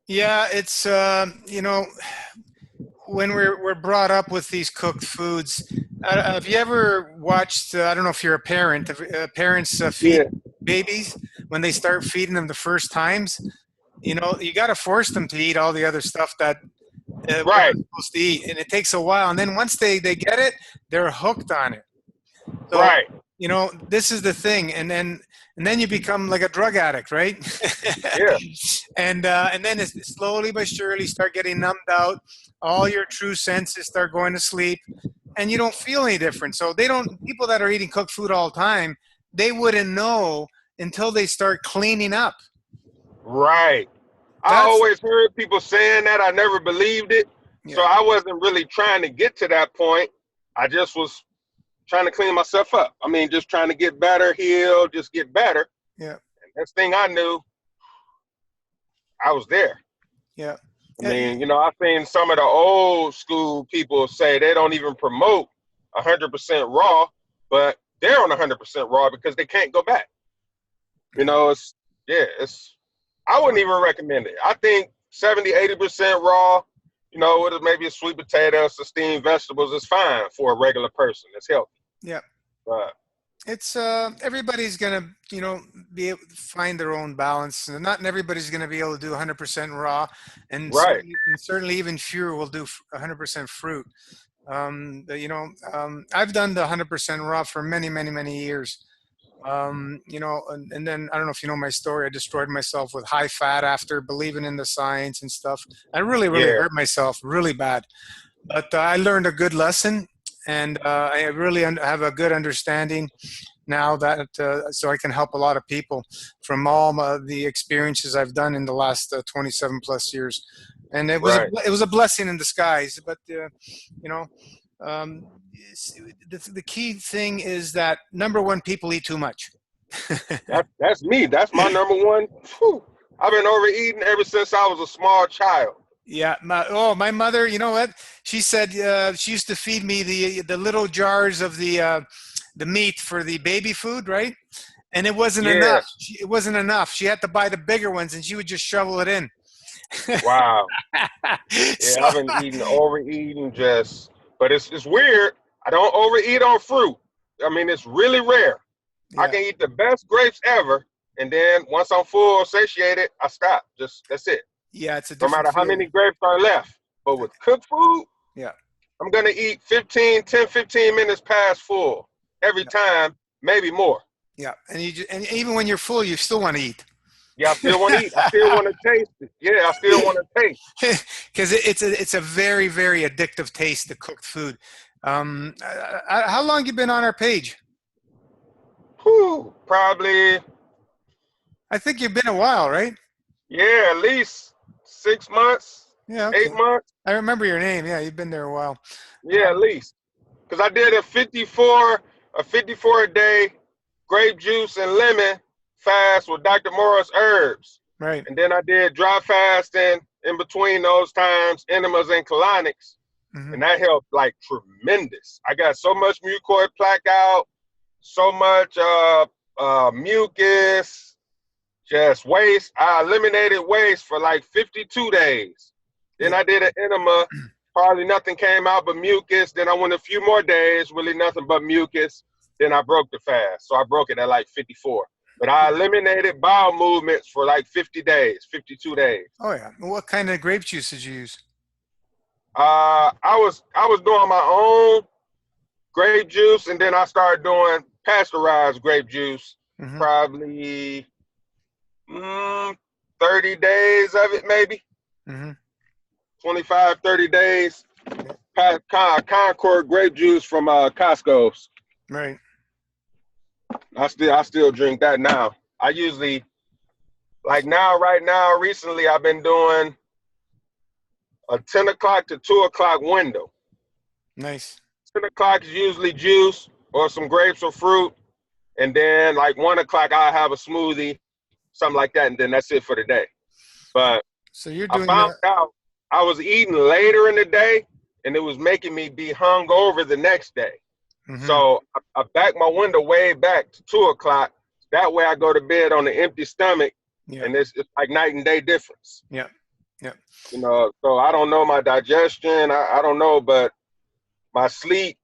Yeah, it's when we're brought up with these cooked foods. Have you ever watched? I don't know if you're a parent. If, parents feed Yeah, babies when they start feeding them the first times. You got to force them to eat all the other stuff that we're not right, supposed to eat, and it takes a while. And then once they get it, they're hooked on it. So, right. this is the thing, and then you become like a drug addict, right? Yeah, And then it's slowly but surely start getting numbed out. All your true senses start going to sleep, and you don't feel any different. So they don't. People that are eating cooked food all the time, they wouldn't know until they start cleaning up. right. I That's always heard people saying that. I never believed it. So yeah, I wasn't really trying to get to that point. I just was trying to clean myself up. I mean, just trying to get better, heal, just get better. yeah, And next thing I knew, I was there. yeah, I yeah, mean, I've seen some of the old school people say they don't even promote 100% raw, but they're on 100% raw because they can't go back. yeah. It's, yeah, I wouldn't even recommend it. I think 70, 80% raw, with maybe a sweet potato, some steamed vegetables is fine for a regular person. It's healthy. Yeah. But It's everybody's gonna be able to find their own balance. And not everybody's gonna be able to do 100% raw, right, and certainly even fewer will do 100% fruit. I've done the 100% raw for many, many, many years. And then I don't know if you know my story. I destroyed myself with high fat after believing in the science and stuff. I really, really yeah, hurt myself really bad. But I learned a good lesson, and I really have a good understanding now that so I can help a lot of people from all the experiences I've done in the last 27 plus years. And right. it was a blessing in disguise. But you know, um, the key thing is that number one, people eat too much. That's me. That's my number one. Whew. I've been overeating ever since I was a small child. Yeah, my mother. You know what? She said she used to feed me the little jars of the meat for the baby food, right? And it wasn't Yeah, enough. It wasn't enough. She had to buy the bigger ones, and she would just shovel it in. wow. Yeah, So I've been eating, overeating, but it's weird. I don't overeat on fruit. I mean, it's really rare. I yeah, can eat the best grapes ever, and then once I'm full, satiated, I stop. Just that's it. yeah, it's a No different matter how many feeling. grapes are left. But with cooked food, Yeah, I'm gonna eat 15 minutes past full every yeah, time, maybe more. yeah. And even when you're full, you still want to eat Yeah, I still want to eat. I still want to taste it. Yeah, I still want to taste. because it's a very very addictive taste, the cooked food. How long you been on our page? Whew, probably, I think you've been a while, right? yeah, at least 6 months, Yeah, eight okay. months. I remember your name. Yeah, you've been there a while. Yeah, at Um, least. Because I did a 54 day grape juice and lemon fast with Dr. Morris herbs. right. And then I did dry fasting in between those times, enemas and colonics. Hmm. And that helped like tremendous. I got so much mucoid plaque out, so much mucus, just waste. I eliminated waste for like 52 days. Then Yeah. I did an enema. Hardly nothing came out but mucus. Then I went a few more days, really nothing but mucus. Then I broke the fast. So I broke it at like 54. But I eliminated bowel movements for like 50 days, 52 days. Oh yeah. What kind of grape juice did you use? I was doing my own grape juice, and then I started doing pasteurized grape juice. Hmm. Probably 30 days of it, maybe Hmm. 25, 30 days. Yeah. Concord grape juice from Costco's. Right. I still drink that now. I usually like now, right now, recently I've been doing a 10 o'clock to 2 o'clock window. Nice. 10 o'clock is usually juice or some grapes or fruit. And then like 1 o'clock, I'll have a smoothie, something like that. And then that's it for the day. But So you're I doing found the. out I was eating later in the day and it was making me be hung over the next day. Hmm. So I backed my window way back to 2 o'clock. That way I go to bed on an empty stomach Yeah. and it's like night and day difference. Yeah. Yep. You know, so I don't know my digestion. I don't know, but my sleep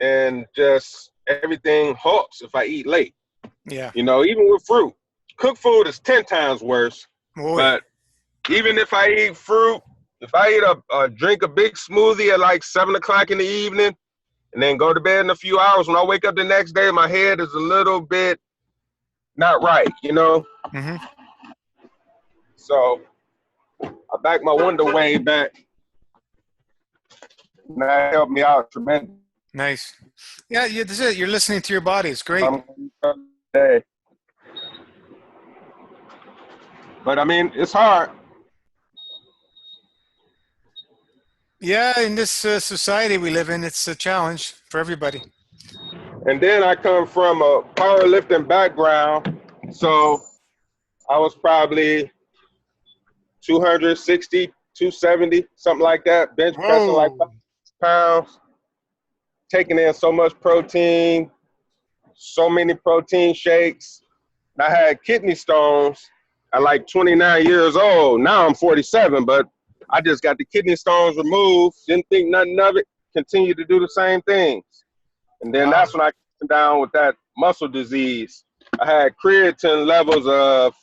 and just everything halts if I eat late. Yeah. You know, even with fruit. Cooked food is 10 times worse. Boy. But even if I eat fruit, if I eat drink a big smoothie at like 7 o'clock in the evening and then go to bed in a few hours, when I wake up the next day, my head is a little bit not right, you know? Mm-hmm. So I backed my window way back. And that helped me out tremendously. Nice. Yeah, that's it. You're listening to your body. It's great. But I mean, it's hard. Yeah, in this society we live in, it's a challenge for everybody. And then I come from a powerlifting background. So I was probably 260, 270, something like that, bench pressing like 5 pounds, taking in so much protein, so many protein shakes. I had kidney stones at like 29 years old. Now I'm 47, but I just got the kidney stones removed, didn't think nothing of it, continued to do the same things. And then that's when I came down with that muscle disease. I had creatine levels of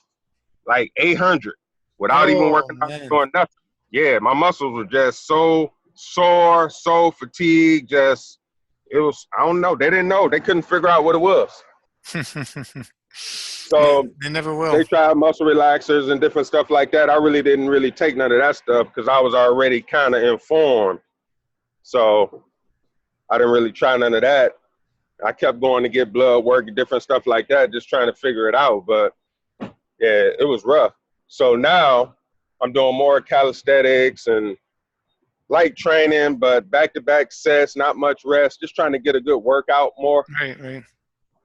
like 800 without even working out, doing nothing. Yeah, my muscles were just so sore, so fatigued. Just, it was, I don't know. They didn't know. They couldn't figure out what it was. So they never will. They tried muscle relaxers and different stuff like that. I really didn't take none of that stuff because I was already kind of informed. So I didn't really try none of that. I kept going to get blood work and different stuff like that, just trying to figure it out. But yeah, it was rough. So now I'm doing more calisthenics and light training, but back-to-back sets, not much rest, just trying to get a good workout more. Right.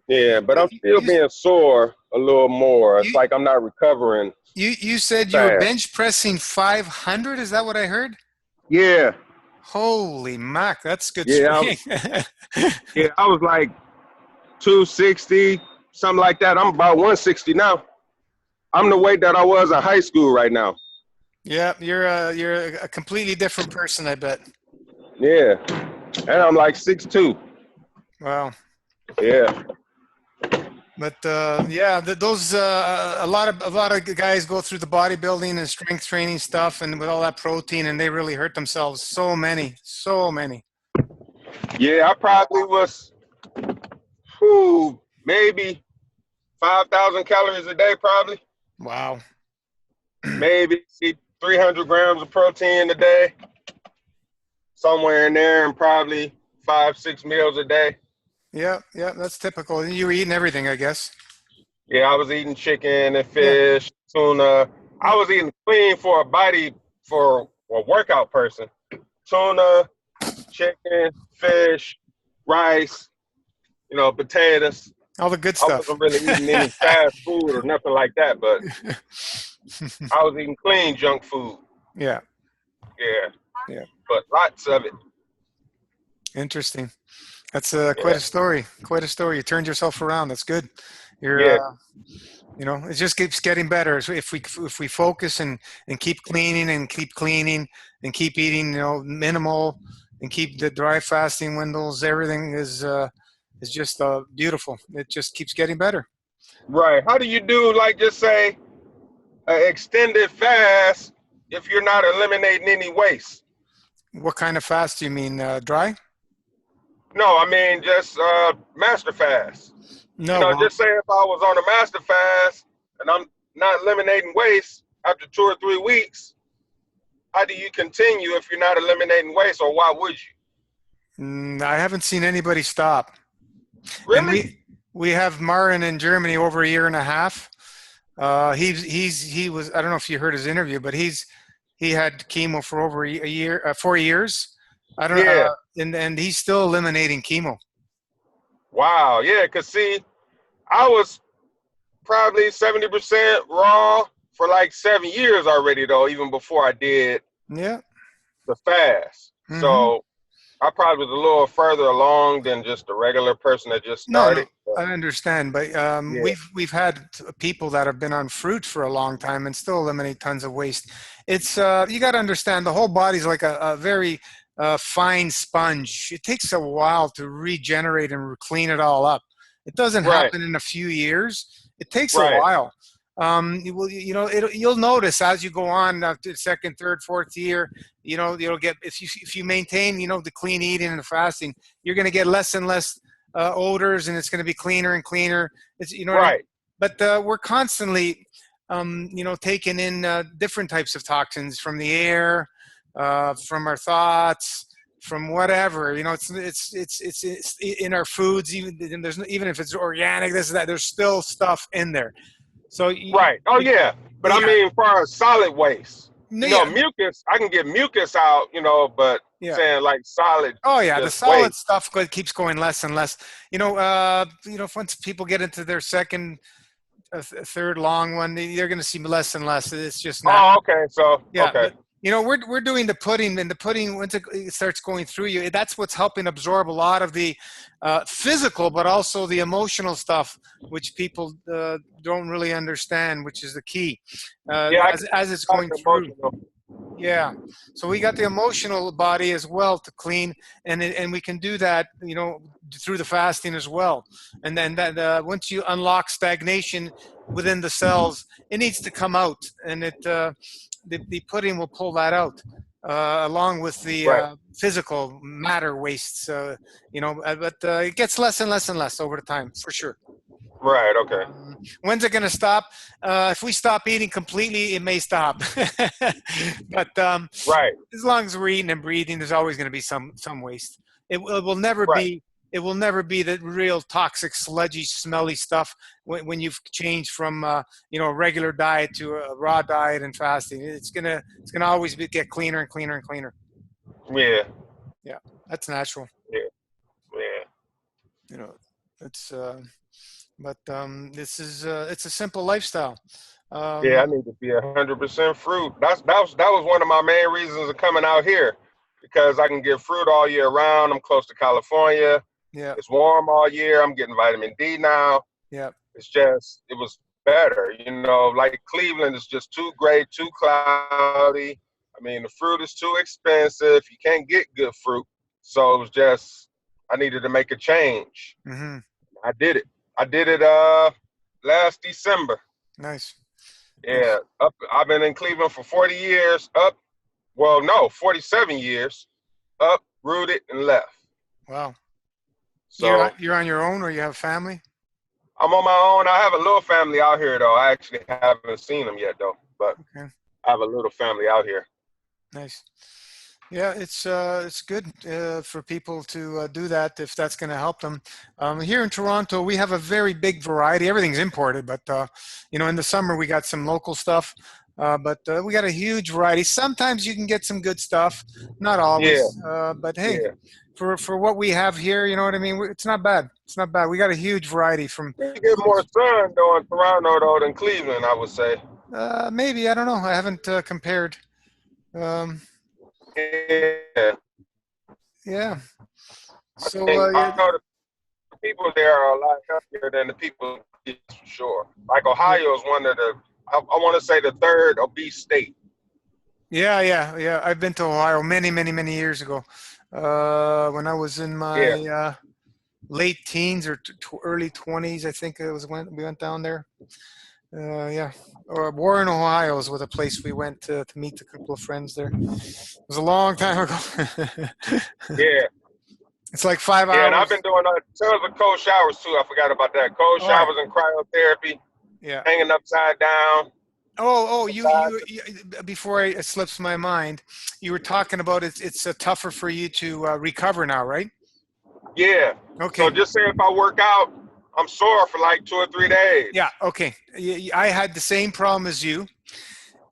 Yeah, but I'm still being sore a little more. It's like I'm not recovering. You said you were bench pressing 500? Is that what I heard? Yeah. Holy mac, that's good. Yeah, I was like 260, something like that. I'm about 160 now. I'm the weight that I was in high school right now. Yeah, you're a completely different person, I bet. Yeah, and I'm like 6'2". Wow. Yeah. But yeah, those a lot of guys go through the bodybuilding and strength training stuff, and with all that protein, and they really hurt themselves. So many. Yeah, I probably was, maybe 5,000 calories a day, probably. Wow. Maybe 300 grams of protein a day, somewhere in there, and probably 5-6 meals a day. Yeah, that's typical. You were eating everything, I guess. Yeah, I was eating chicken and fish, tuna. I was eating clean for a workout person. Tuna, chicken, fish, rice, potatoes. All the good stuff. I wasn't really eating any fast food or nothing like that, but I was eating clean junk food. Yeah. But lots of it. Interesting. That's quite a story. You turned yourself around. That's good. It just keeps getting better. So if we focus and keep cleaning and keep eating, minimal, and keep the dry fasting windows, everything is just beautiful. It just keeps getting better. Right. How do you do, like, just say, an extended fast if you're not eliminating any waste? What kind of fast do you mean? Dry? No, I mean just master fast. No. Just say if I was on a master fast and I'm not eliminating waste after 2 or 3 weeks, how do you continue if you're not eliminating waste, or why would you? I haven't seen anybody stop. Really? And we have Marin in Germany over a year and a half. He was, I don't know if you heard his interview, but he had chemo for over a year, 4 years. I don't know. And he's still eliminating chemo. Wow. Yeah. Cause see, I was probably 70% raw for like 7 years already, though, even before I did the fast. Mm-hmm. So I probably was a little further along than just a regular person that just No, no, started. But I understand, but yeah, we've had people that have been on fruit for a long time and still eliminate tons of waste. It's you got to understand the whole body's like a very fine sponge. It takes a while to regenerate and clean it all up. It doesn't right, happen in a few years. It takes a right, while. You will, you know, you'll notice as you go on to the second, third, fourth year. You know, you'll get if you maintain, you know, the clean eating and the fasting, you're going to get less and less odors, and it's going to be cleaner and cleaner. It's, you know what I mean? right. But we're constantly, you know, taking in different types of toxins from the air, from our thoughts, from whatever. You know, it's in our foods. Even there's even if it's organic, this that. There's still stuff in there. So Right. Oh yeah. But I yeah, mean, for solid waste, yeah, mucus, I can get mucus out, but yeah. saying like solid, Oh yeah, the just solid waste. stuff keeps going less and less. You know, once people get into their second, third long one, they're going to see less and less. It's just not. Oh, okay. So, Yeah, okay. but you know, we're doing the pudding, and the pudding once it starts going through you, that's what's helping absorb a lot of the physical, but also the emotional stuff, which people don't really understand, which is the key Yeah, I as it's got going the through. emotional. Yeah, so we got the emotional body as well to clean, and we can do that, you know, through the fasting as well. And then that once you unlock stagnation within the cells, it needs to come out, and the pudding will pull that out, along with the Right. physical matter wastes. But it gets less and less and less over the time, for sure. Right. Okay. When's it going to stop? If we stop eating completely, it may stop. But Right. as long as we're eating and breathing, there's always going to be some waste. It will never Right. be. It will never be the real toxic, sludgy, smelly stuff when you've changed from a regular diet to a raw diet and fasting. It's gonna always get cleaner and cleaner and cleaner. Yeah. Yeah, that's natural. Yeah. Yeah. You know, it's but this is it's a simple lifestyle. Yeah. I Um, need to be 100% fruit. That was one of my main reasons of coming out here, because I can get fruit all year round. I'm close to California. yeah, It's warm all year. I'm getting vitamin D now. yeah. It was better. Like Cleveland is just too gray, too cloudy. I mean, the fruit is too expensive. You can't get good fruit. So it was just, I needed to make a change. Hmm. I did it. I did it last December. Nice, nice. Yeah. I've been in Cleveland for 40 years. 47 years. Up, rooted, and left. Wow. You're So you're on your own, or you have family? I'm on my own. I have a little family out here though. I actually haven't seen them yet though. But Okay, I have a little family out here. nice. Yeah, it's good for people to do that if that's going to help them. Here in Toronto, we have a very big variety. Everything's imported, but in the summer we got some local stuff. But we got a huge variety. Sometimes you can get some good stuff, not Yeah, always. But hey, yeah. for what we have here, you know what I mean. It's not bad. It's not bad. We got a huge variety from You get more sun though in Toronto though than Cleveland, I would say. maybe I don't know. I haven't compared. Um, Yeah, yeah. I So think yeah, I know the people there are a lot healthier than the people in Cleveland, for sure. Like yeah. Ohio is one of I want to say the third obese state. Yeah. I've been to Ohio many, many, many years ago. When I was in Yeah, my late teens or early 20s, I think it was when we went down there. Yeah. Or Warren, Ohio is with a place we went to meet a couple of friends there. It was a long time ago. yeah, It's like 5 yeah. And I've hours. been doing tons of cold showers too. I forgot about that. Cold All right. showers and cryotherapy, Yeah. hanging upside down. Oh, you before it slips my mind, you were talking about it's tougher for you to recover now, right? Yeah. So Okay. just say if I work out, I'm sore for like 2 or 3 days. Yeah. Okay. I had the same problem as you,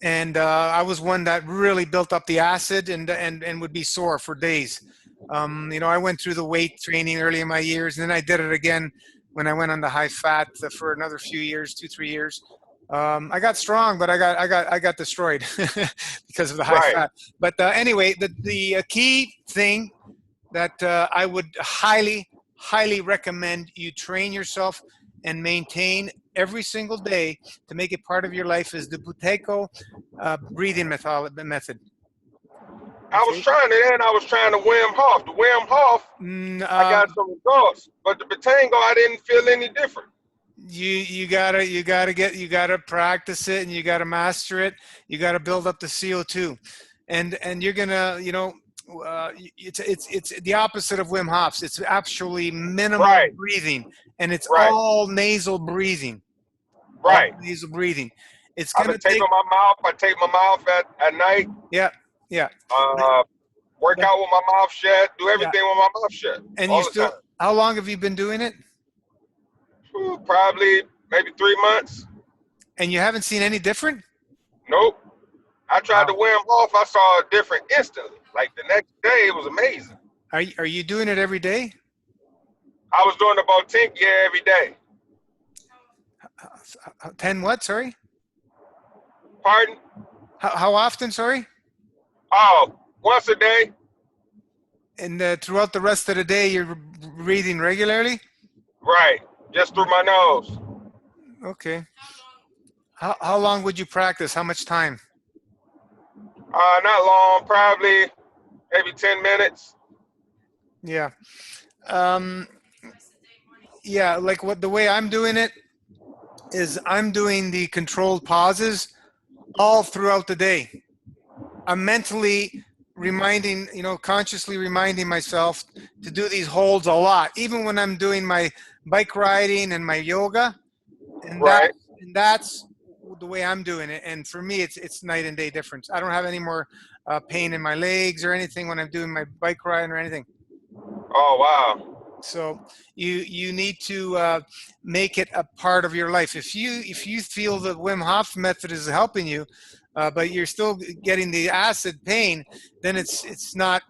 and I was one that really built up the acid and would be sore for days. I went through the weight training early in my years, and then I did it again when I went on the high fat for another few years, 2, 3 years. I got strong, but I got destroyed because of the high Right. fat. But anyway, the key thing that I would highly, highly recommend you train yourself and maintain every single day to make it part of your life is the Buteyko breathing method. I was Okay. trying it, and I was trying to Wim Hof. The Wim Hof, I got some results, but the Buteyko, I didn't feel any different. You gotta practice it, and you gotta master it. You gotta build up the CO2, and you're gonna, it's the opposite of Wim Hof's. It's actually minimal Right, breathing, and it's right, all nasal breathing. All right. nasal breathing. It's I've gonna been taping take. my mouth. I tape my mouth at night. Yeah, yeah, Work but out with my mouth shut. Do yeah. everything with my mouth shut And you all the still. time. How long have you been doing it? Probably maybe 3 months. And you haven't seen any different? Nope. I tried to Wow. Wim Hof. I saw a different instantly. Like the next day, it was amazing. Are you doing it every day? I was doing the Buteyko every day. 10 what? Sorry. Pardon? How often? Sorry. Oh, once a day. And throughout the rest of the day, you're breathing regularly? Right. Just through my nose. Okay. How long would you practice? How much time? Not long. Probably maybe 10 minutes. Yeah. Yeah, like the way I'm doing it is I'm doing the controlled pauses all throughout the day. I'm mentally reminding, consciously reminding myself to do these holds a lot, even when I'm doing my bike riding and my yoga. And Right. that's the way I'm doing it. And for me, it's night and day difference. I don't have any more pain in my legs or anything when I'm doing my bike riding or anything. Oh, wow. So you need to make it a part of your life. If you feel the Wim Hof method is helping you, but you're still getting the acid pain, then it's not,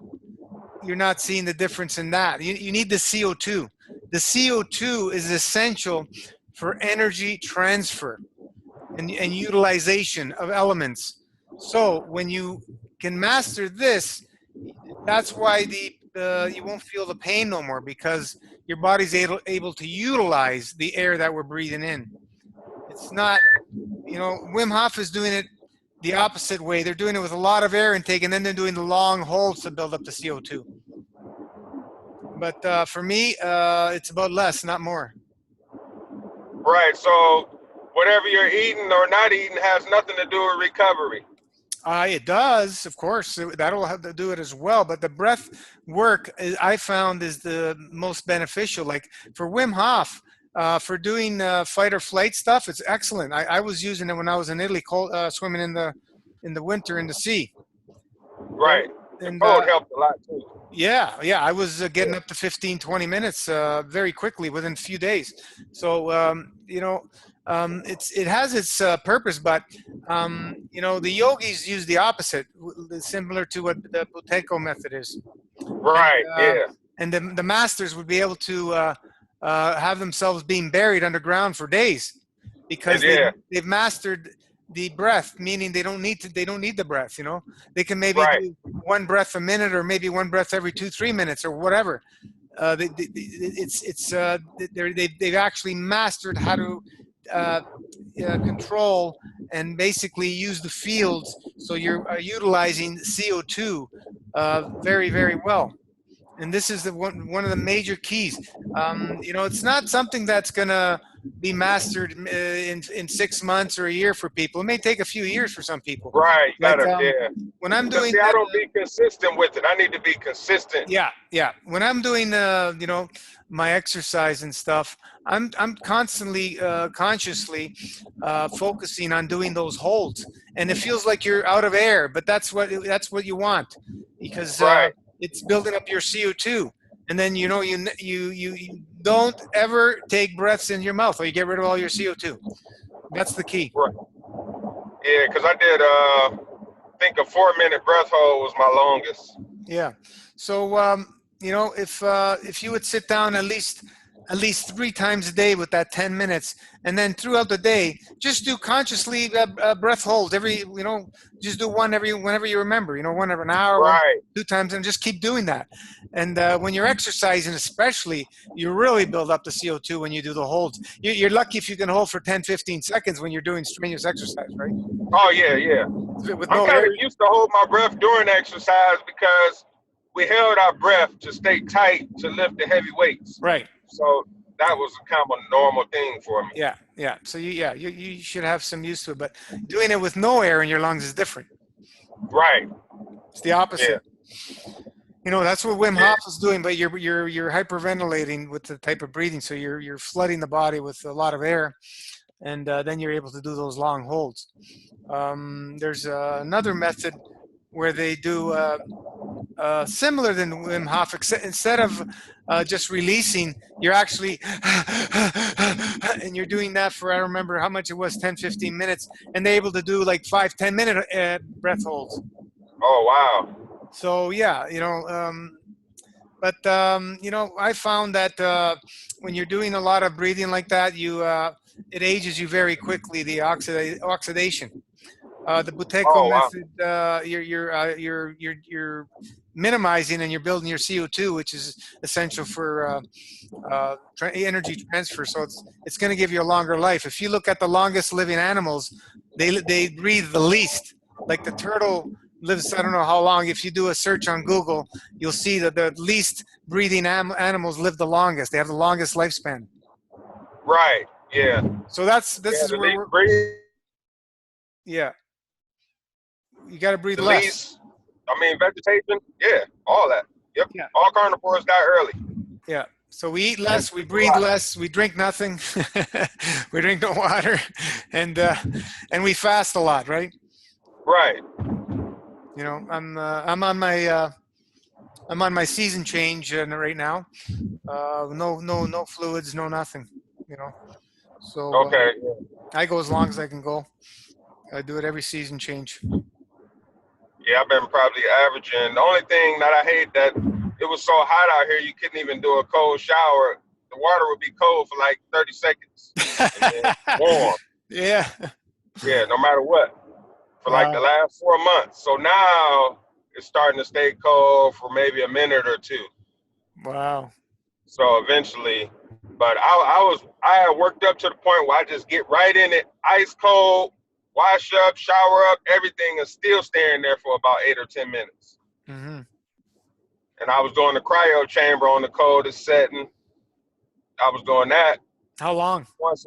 you're not seeing the difference in that. You need the CO2. The CO2 is essential for energy transfer and utilization of elements. So when you can master this, that's why you won't feel the pain no more, because your body's able to utilize the air that we're breathing in. It's not, Wim Hof is doing it the opposite way. They're doing it with a lot of air intake, and then they're doing the long holds to build up the CO2. But for me, it's about less, not more. Right. So whatever you're eating or not eating has nothing to do with recovery. It does, of course. That'll have to do it as well. But the breath work, I found, is the most beneficial. Like for Wim Hof, for doing fight or flight stuff, it's excellent. I was using it when I was in Italy, swimming in the winter in the sea. Right. The And cold helped a lot too. yeah, I was getting up to 15, 20 minutes very quickly within a few days. So, it has its purpose, but, the yogis use the opposite, similar to what the Buteyko method is. Right. Yeah. And the masters would be able to have themselves being buried underground for days because they've mastered the breath, meaning they don't need the breath. They can maybe Right. do one breath a minute, or maybe one breath every 2-3 minutes, or whatever. They've actually mastered how to control and basically use the fields, so you're utilizing CO2 very, very well. And this is one of the major keys. It's not something that's going to be mastered in 6 months or a year for people. It may take a few years for some people. Right. Like Yeah. when I'm But doing, see, I don't be consistent with it. I need to be consistent. yeah. When I'm doing, my exercise and stuff, I'm constantly, consciously focusing on doing those holds, and it feels like you're out of air, but that's what you want, because Right. it's building up your CO2, and then you don't ever take breaths in your mouth, or you get rid of all your CO2. That's the key. Right. Yeah, because I did. I think a 4-minute breath hold was my longest. Yeah. So if you would sit down at least at least 3 times a day with that 10 minutes. And then throughout the day, just do consciously breath holds just do one whenever you remember, one every an hour, Right. 2 times, and just keep doing that. And when you're exercising, especially, you really build up the CO2 when you do the holds. You're lucky if you can hold for 10, 15 seconds when you're doing strenuous exercise, right? Oh, yeah, yeah. With I'm no kind air. of used to hold my breath during exercise because we held our breath to stay tight to lift the heavy weights. Right. So that was a kind of a normal thing for me. Yeah, yeah. So you should have some use to it, but doing it with no air in your lungs is different. Right. It's the opposite. Yeah. That's what Wim Hof is doing, but you're hyperventilating with the type of breathing, so you're flooding the body with a lot of air, and then you're able to do those long holds. There's another method where they do similar than Wim Hof, instead of just releasing, you're actually and you're doing that for, I remember how much it was, 10, 15 minutes, and they're able to do like 5-10 minute breath holds. Oh, wow. So yeah, I found that when you're doing a lot of breathing like that, it ages you very quickly, the oxidation. The Buteyko Oh, wow. method, you're minimizing, and you're building your CO2, which is essential for energy transfer. So it's going to give you a longer life. If you look at the longest living animals, they breathe the least. Like the turtle lives, I don't know how long. If you do a search on Google, you'll see that the least breathing animals live the longest. They have the longest lifespan. Right. Yeah. So this is The where least breathe, yeah. You got to breathe the less. least, vegetation. Yeah. All that. Yep. Yeah. All carnivores die early. Yeah. So we eat less, we breathe less, we drink nothing, we drink no water, and we fast a lot, right? Right. I'm on my season change right now. No fluids, no nothing. So Okay. I go as long as I can go. I do it every season change. Yeah, I've been probably averaging. The only thing that I hate that it was so hot out here, you couldn't even do a cold shower. The water would be cold for like 30 seconds and then warm. Yeah. Yeah, no matter what. For like the last 4 months. So now it's starting to stay cold for maybe a minute or two. Wow. So eventually, but I had worked up to the point where I just get right in it, ice cold, wash up, shower up, everything is still staying there for about 8 or 10 minutes. Mm-hmm. And I was doing the cryo chamber on the coldest setting. I was doing that. How long? Twice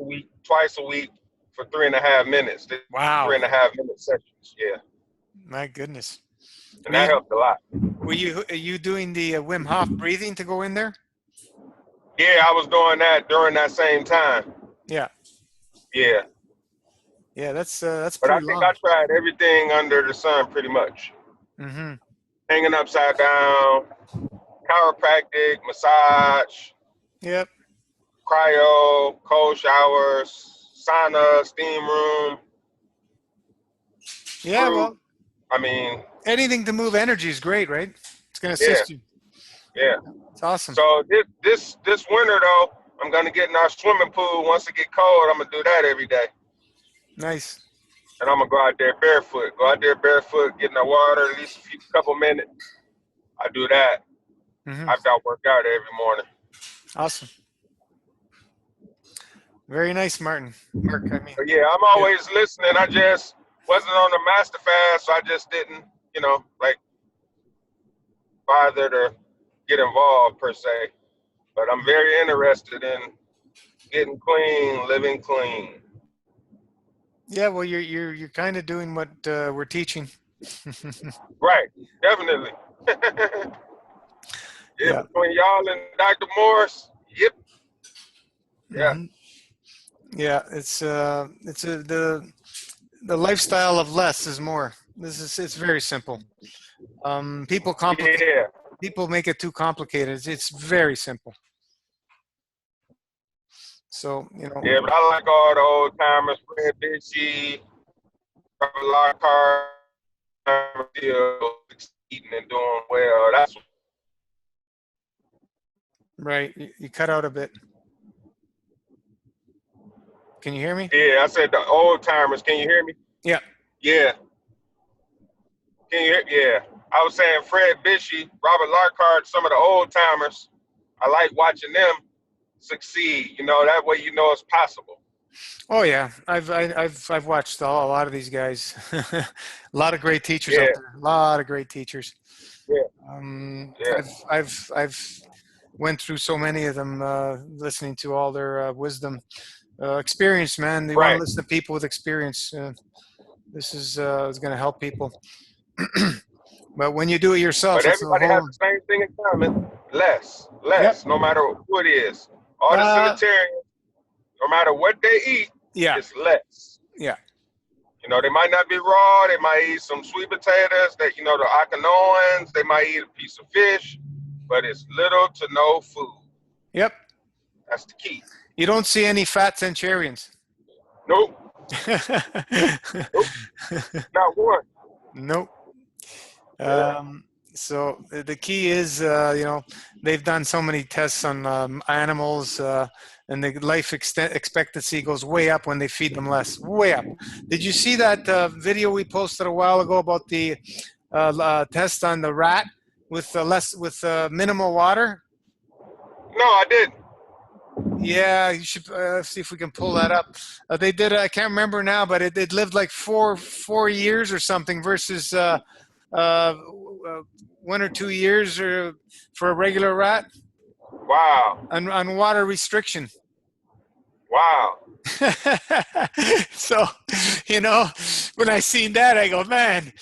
a week for 3.5 minutes. Wow. 3.5 minute sessions. Yeah. My goodness. And that helped a lot. Are you doing the Wim Hof breathing to go in there? Yeah, I was doing that during that same time. Yeah. Yeah. Yeah, that's But I pretty think long. I tried everything under the sun pretty much. Mm-hmm. Hanging upside down, chiropractic, massage, Yep. cryo, cold showers, sauna, steam room. Yeah, well, anything to move energy is great, right? It's going to assist you. Yeah. It's awesome. So this winter though, I'm gonna get in our swimming pool. Once it get cold, I'm gonna do that every day. Nice. And I'm gonna go out there barefoot. Get in the water at least a couple minutes. I do that after I work out every morning. Awesome. Very nice, Mark. But yeah, I'm always listening. I just wasn't on the master fast, so I just didn't, bother to get involved per se. But I'm very interested in getting clean, living clean. Yeah, well, you're kind of doing what we're teaching. Right, definitely. Yeah, between y'all and Dr. Morris, yep. Yeah. Mm-hmm. Yeah, it's the lifestyle of less is more. It's very simple. People complicate. Yeah. People make it too complicated. It's very simple. So Yeah, but I like all the old timers, Fred Bitchy, Lockhart, still succeeding and doing well. That's right. You cut out a bit. Can you hear me? Yeah, I said the old timers. Can you hear me? Yeah. Yeah. Can you hear? Yeah. I was saying Fred Bishop, Robert Larkart, some of the old timers. I like watching them succeed. You know, that way you know it's possible. Oh yeah, I've watched a lot of these guys. A lot of great teachers Yeah, out there. A lot of great teachers. yeah, yeah. I've went through so many of them, listening to all their wisdom, experience. Man, you want to Right. listen to people with experience. This is going to help people. But when you do it yourself, But it's a everybody has whole. the same thing in common. Yep. Less, no matter who it is. All the Uh, Senatarians, no matter what they eat, yeah. it's less. Yeah. You know, they might not be raw. They might eat some sweet potatoes. That you know, the Akanoans. They might eat a piece of fish, but it's little to no food. Yep. That's the key. You don't see any fat centurions. Nope. Nope. Not one. Nope. Yeah. So the key is, they've done so many tests on animals, and the life expectancy goes way up when they feed them less. Way up. Did you see that video we posted a while ago about the test on the rat with minimal water? No, I didn't. Yeah, you should see if we can pull that up. They did. I can't remember now, but it lived like four years or something versus 1 or 2 years for a regular rat Wow. on water restriction. Wow. So, when I seen that, I go, man,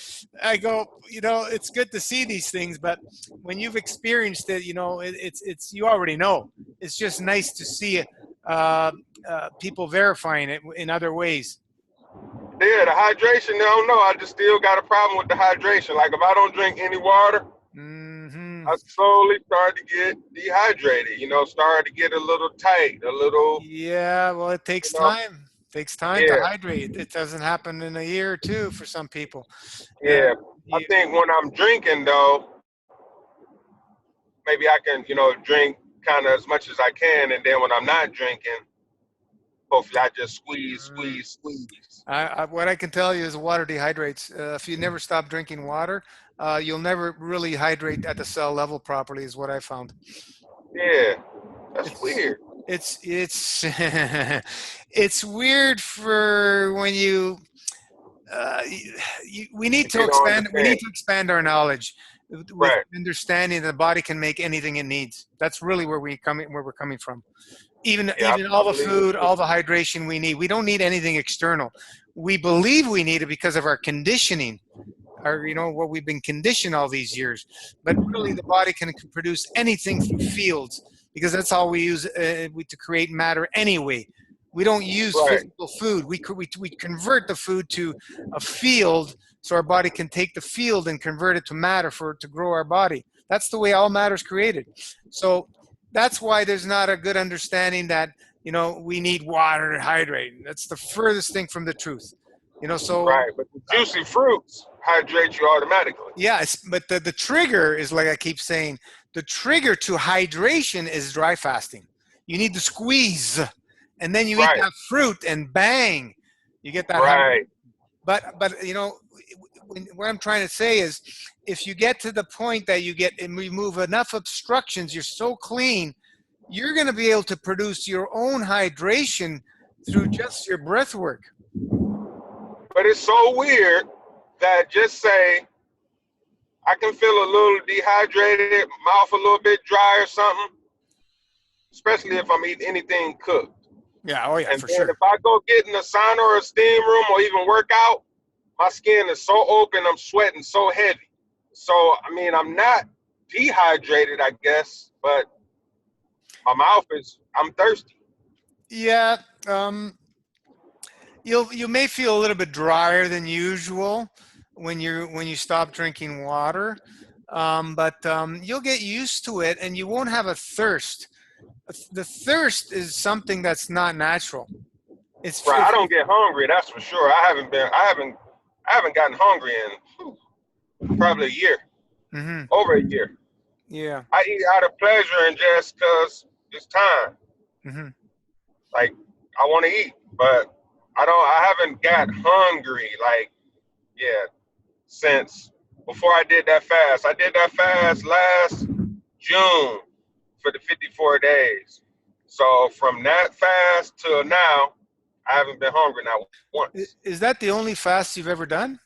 it's good to see these things, but when you've experienced it, it's you already know. It's just nice to see people verifying it in other ways. Yeah, the hydration, I don't know. I just still got a problem with the hydration. Like if I don't drink any water, I slowly start to get dehydrated, start to get a little tight, a little. Yeah, well, it takes time. It takes time to Yeah, hydrate. It doesn't happen in a year or two for some people. yeah. I think when I'm drinking, though, maybe I can, drink kind of as much as I can. And then when I'm not drinking, hopefully I just squeeze. What I can tell you is water dehydrates. If you never stop drinking water, you'll never really hydrate at the cell level properly, is what I found. Yeah, that's weird. It's it's weird for when we need to expand. We need to expand our knowledge with understanding that the body can make anything it needs. That's really where we're coming from. Even all the food, all the hydration we need. We don't need anything external. We believe we need it because of our conditioning, what we've been conditioned all these years. But really, the body can produce anything through fields because that's all we use to create matter anyway. We don't use physical food. We convert the food to a field so our body can take the field and convert it to matter to grow our body. That's the way all matter is created. So that's why there's not a good understanding that, we need water to hydrate. That's the furthest thing from the truth. Right, but the juicy fruits hydrate you automatically. Yes, but the trigger is, like I keep saying, the trigger to hydration is dry fasting. You need to squeeze, and then you eat that fruit, and bang, you get that. Right. But what I'm trying to say is, if you get to the point that you remove enough obstructions, you're so clean, you're going to be able to produce your own hydration through just your breath work. But it's so weird that just say I can feel a little dehydrated, mouth a little bit dry or something, especially if I'm eating anything cooked. Yeah, oh yeah, and for then sure. If I go get in a sauna or a steam room or even work out, my skin is so open, I'm sweating so heavy. So, I'm not dehydrated, I guess, but my mouth I'm thirsty. Yeah, you may feel a little bit drier than usual when you stop drinking water, but you'll get used to it, and you won't have a thirst. The thirst is something that's not natural. It's right. I don't get hungry, that's for sure. I haven't gotten hungry in probably a year. Mm-hmm. Over a year. Yeah. I eat out of pleasure and just because it's time. Mm-hmm. Like I want to eat. but I haven't got hungry like, yeah, since before I did that fast. I did that fast last June for the 54 days. So from that fast till now, I haven't been hungry not once. Is that the only fast you've ever done?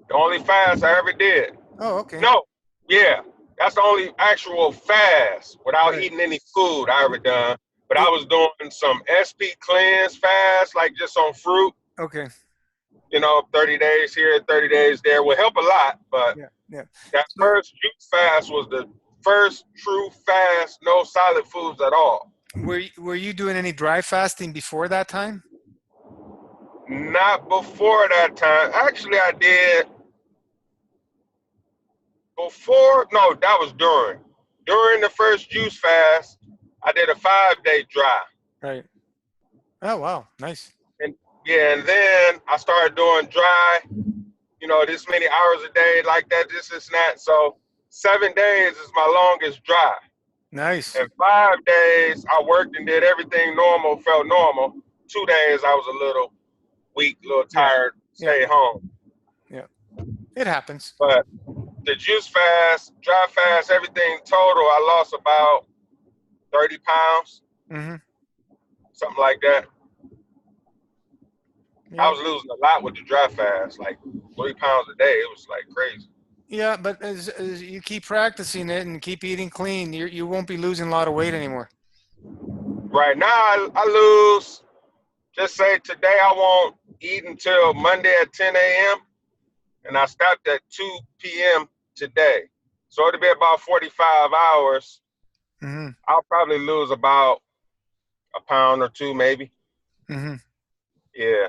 The only fast I ever did. Oh, okay. No, yeah, that's the only actual fast without Right. eating any food I ever done. But I was doing some SP cleanse fast, like just on fruit. Okay. 30 days here, 30 days there will help a lot. But Yeah. Yeah. that So first juice fast was the first true fast, no solid foods at all. were you doing any dry fasting before that time? Not before that time. Actually, I did before. No, that was during. During the first juice fast, I did a 5-day dry. Right. Oh, wow. Nice. And yeah, and then I started doing dry, this many hours a day, like that, this and that. So 7 days is my longest dry. Nice. And 5 days I worked and did everything normal, felt normal. 2 days I was a little weak, a little Yeah. tired, Yeah. stay home. Yeah. It happens. But the juice fast, dry fast, everything total, I lost about 30 pounds, Mm-hmm. something like that. Yeah. I was losing a lot with the dry fast, like 3 pounds a day. It was like crazy. Yeah, but as you keep practicing it and keep eating clean, you won't be losing a lot of weight anymore. Right now, I lose, just say today I won't eat until Monday at 10 a.m. and I stopped at 2 p.m. today. So it'll be about 45 hours. Mm-hmm. I'll probably lose about a pound or two, maybe. Mm-hmm. Yeah.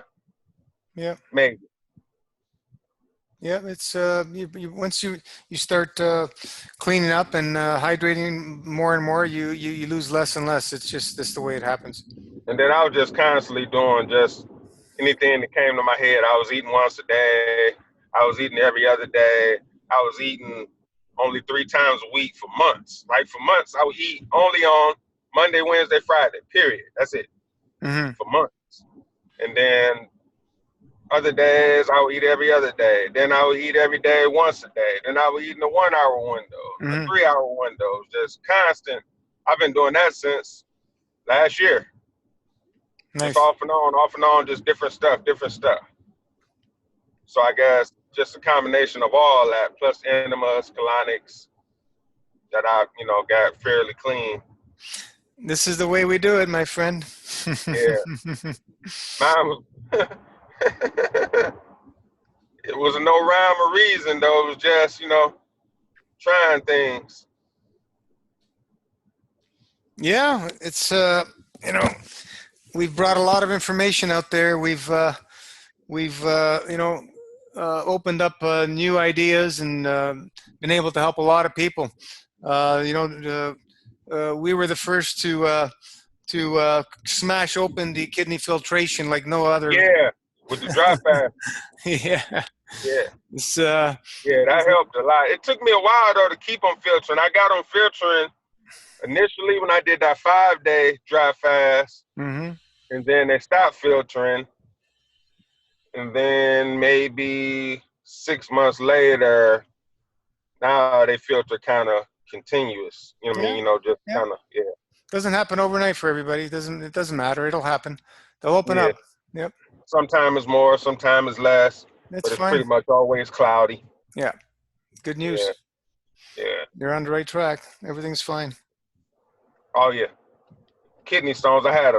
Yeah. Maybe. Yeah. It's once you start cleaning up and hydrating more and more, you lose less and less. It's just that's the way it happens. And then I was just constantly doing just anything that came to my head. I was eating once a day. I was eating every other day. I was eating only 3 times a week for months. Like for months, I would eat only on Monday, Wednesday, Friday, period. That's it, Mm-hmm. for months. And then other days, I would eat every other day. Then I would eat every day once a day. Then I would eat in a 1 hour window, a Mm-hmm. 3 hour window, just constant. I've been doing that since last year. Just Nice. off and on, just different stuff. So I guess just a combination of all that, plus enemas, colonics, that I, got fairly clean. This is the way we do it, my friend. Yeah. Mine was, it was no rhyme or reason, though. It was just, trying things. Yeah, it's we've brought a lot of information out there. We've opened up new ideas and been able to help a lot of people. We were the first to smash open the kidney filtration like no other. Yeah, with the dry fast. Yeah. Yeah. It's Yeah, that helped a lot. It took me a while, though, to keep them filtering. I got them filtering initially when I did that 5-day dry fast, mm-hmm. and then they stopped filtering. And then maybe 6 months later, now they filter kind of continuous. You know what I mean? Just Yeah. kind of, yeah. Doesn't happen overnight for everybody. It doesn't matter. It'll happen. They'll open up. Yep. Sometimes it's more, sometimes it's less. That's But it's fine. pretty much always cloudy. Yeah. Good news. Yeah. You're on the right track. Everything's fine. Oh, yeah. Kidney stones. I had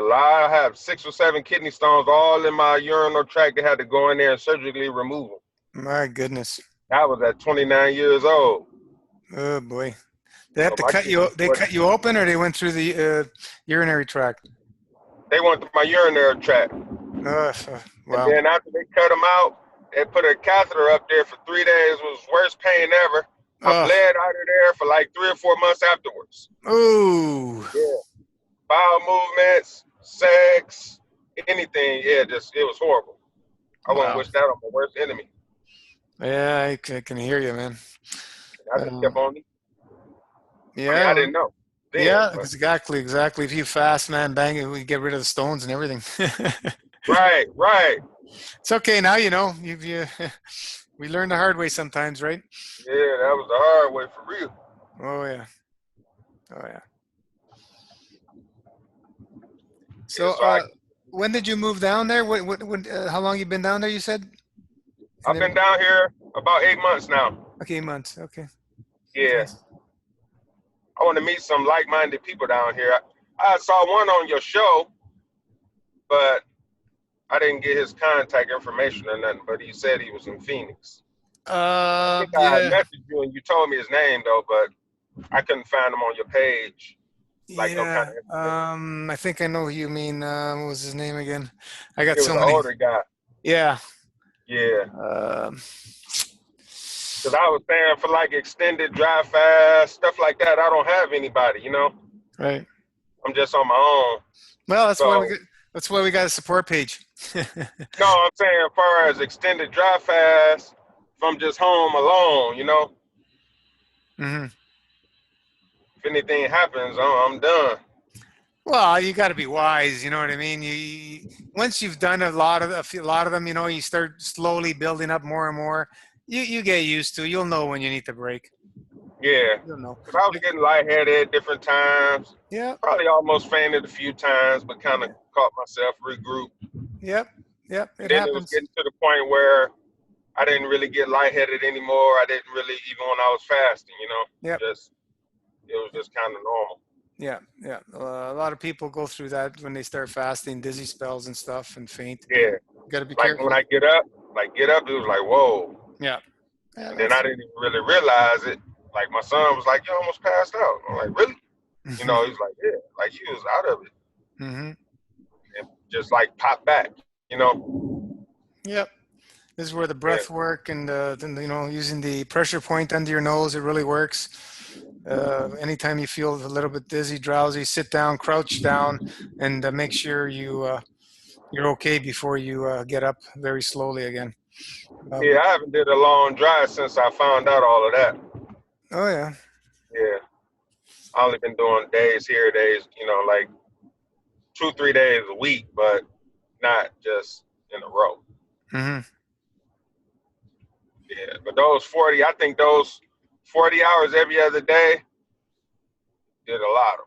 6 or 7 kidney stones all in my urinary tract. They had to go in there and surgically remove them. My goodness. I was at 29 years old. Oh boy. They had to my cut you. They cut you open, or they went through the urinary tract. They went through my urinary tract. Wow. And then after they cut them out, they put a catheter up there for 3 days. It was worst pain ever. I bled out of there for like 3 or 4 months afterwards. Ooh. Yeah. Bowel movements, sex, anything. Yeah, it was horrible. I wouldn't wish that on my worst enemy. Yeah, I can hear you, man. I just kept on eating. Yeah. I didn't know. Exactly. If you fast, man, bang it, we get rid of the stones and everything. Right, right. It's okay now, you we learn the hard way sometimes, right? Yeah, that was the hard way for real. Oh yeah. Oh yeah. Yeah, So, so I when did you move down there? How long you been down there? You said. And I've then, been down here about 8 months now. okay, months. Okay, Yeah, nice. I want to meet some like-minded people down here. I saw one on your show, but I didn't get his contact information or nothing. But he said he was in Phoenix. I think I Yeah, messaged you and you told me his name though, but I couldn't find him on your page. Like no kind yeah. of information. I think I know who you mean. What was his name again? I got It was so an many. older guy. Yeah. Yeah. Um, Because I was saying for like extended dry fast, stuff like that, I don't have anybody, you know? right. I'm just on my own. Well, So, that's why we got a support page. no, I'm saying as far as extended dry fast, if I'm just home alone, you know? hmm If anything happens, I'm done. Well, you got to be wise. You know what I mean. Once you've done a lot of them, you start slowly building up more and more. You get used to. You'll know when you need to break. Yeah. You'll know. Because I was Like, getting lightheaded at different times. yeah. Probably almost fainted a few times, but kind of Yeah. caught myself, regrouped. Yep. Yep. And It then it was happens. getting to the point where I didn't really get lightheaded anymore. I didn't really, even when I was fasting, you know, Yep. it was just kind of normal. Yeah. Yeah. A lot of people go through that when they start fasting, dizzy spells and stuff, and faint. Yeah. You got to be Like when careful. I get up, it was like, whoa. Yeah. Yeah. And then I That's. didn't even really realize it. Like my son was like, you almost passed out. I'm like, really? You know, he's like, yeah. Like he was out of it hmm and just like popped back, you know? Yep. This is where the Yeah. breath work and then, using the pressure point under your nose, it really works. Anytime you feel a little bit dizzy, drowsy, sit down, crouch down, and make sure you're okay before you get up very slowly again. Yeah, I haven't did a long drive since I found out all of that. Oh yeah. Yeah. I only been doing days here, days, you know, like 2, 3 days a week, but not just in a row. hmm Yeah. But those 40, I think those 40 hours every other day did a lot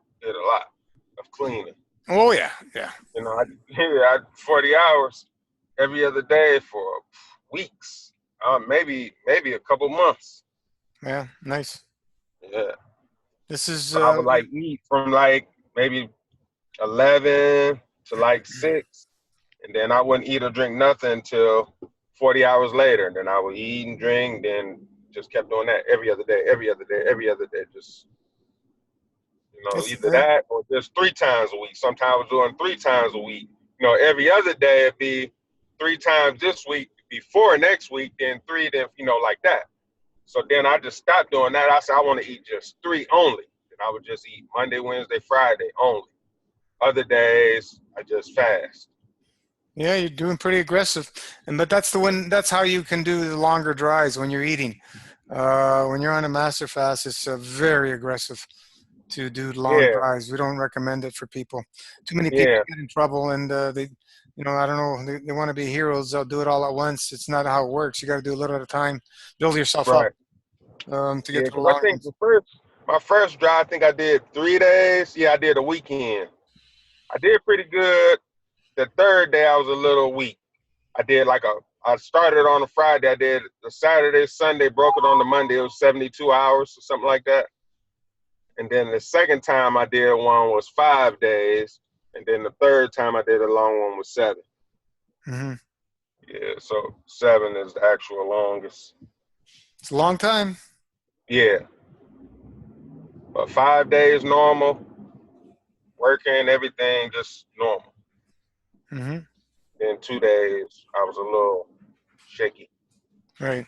of cleaning. Oh yeah. Yeah. You know, I 40 hours every other day for weeks, maybe a couple months. Yeah. Nice. Yeah. This is So I would like eat from like maybe 11 to like 6, and then I wouldn't eat or drink nothing until 40 hours later. And then I would eat and drink, then just kept doing that every other day, every other day, every other day. Just, you know, it's either that or just 3 times a week. Sometimes I was doing 3 times a week. You know, every other day it'd be 3 times this week, before next week, then 3, then, you know, like that. So then I just stopped doing that. I said, I want to eat just 3 only. And I would just eat Monday, Wednesday, Friday only. Other days, I just fast. yeah, you're doing pretty aggressive, but that's how you can do the longer drives when you're eating. When you're on a master fast, it's very aggressive to do long Yeah, drives. We don't recommend it for people. Too many people yeah, get in trouble, and I don't know, they want to be heroes. They'll do it all at once. It's not how it works. You got to do a little at a time. Build yourself up right. to get Yeah, to the because I long think ones. my first drive, I think I did 3 days. Yeah, I did a weekend. I did pretty good. The third day, I was a little weak. I started on a Friday. I did the Saturday, Sunday, broke it on the Monday. It was 72 hours or something like that. And then the second time I did one was 5 days. And then the third time I did a long one was 7. hmm Yeah, so 7 is the actual longest. It's a long time. Yeah, but 5 days normal, working, everything just normal. hmm Then 2 days, I was a little shaky. Right.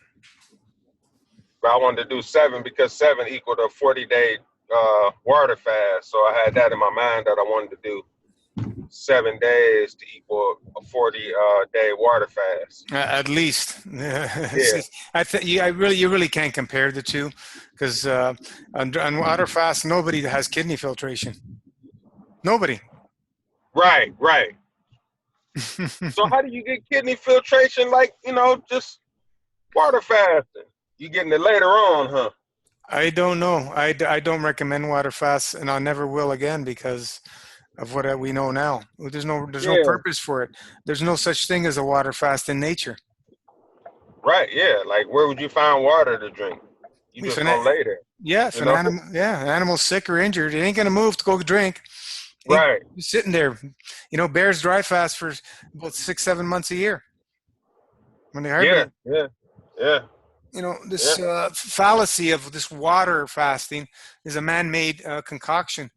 But I wanted to do 7 because 7 equaled a 40-day water fast. So I had that in my mind that I wanted to do 7 days to equal a 40-day water fast. At least. Yeah, See, you really can't compare the two, because on water fast, nobody has kidney filtration. Nobody. right, right. So how do you get kidney filtration like, just water fasting? You getting it later on, huh? I don't know. I don't recommend water fasts, and I never will again because of what we know now. There's no Yeah, purpose for it. There's no such thing as a water fast in nature. right. Yeah, like where would you find water to drink? You If just an gonna lay there, Yeah, if you an know? animal, yeah, an animal's sick or injured, it ain't gonna move to go drink. Ain't Right. sitting there. Bears dry fast for about 6, 7 months a year when they Yeah, hibernate. yeah, yeah, yeah. This fallacy of this water fasting is a man-made concoction,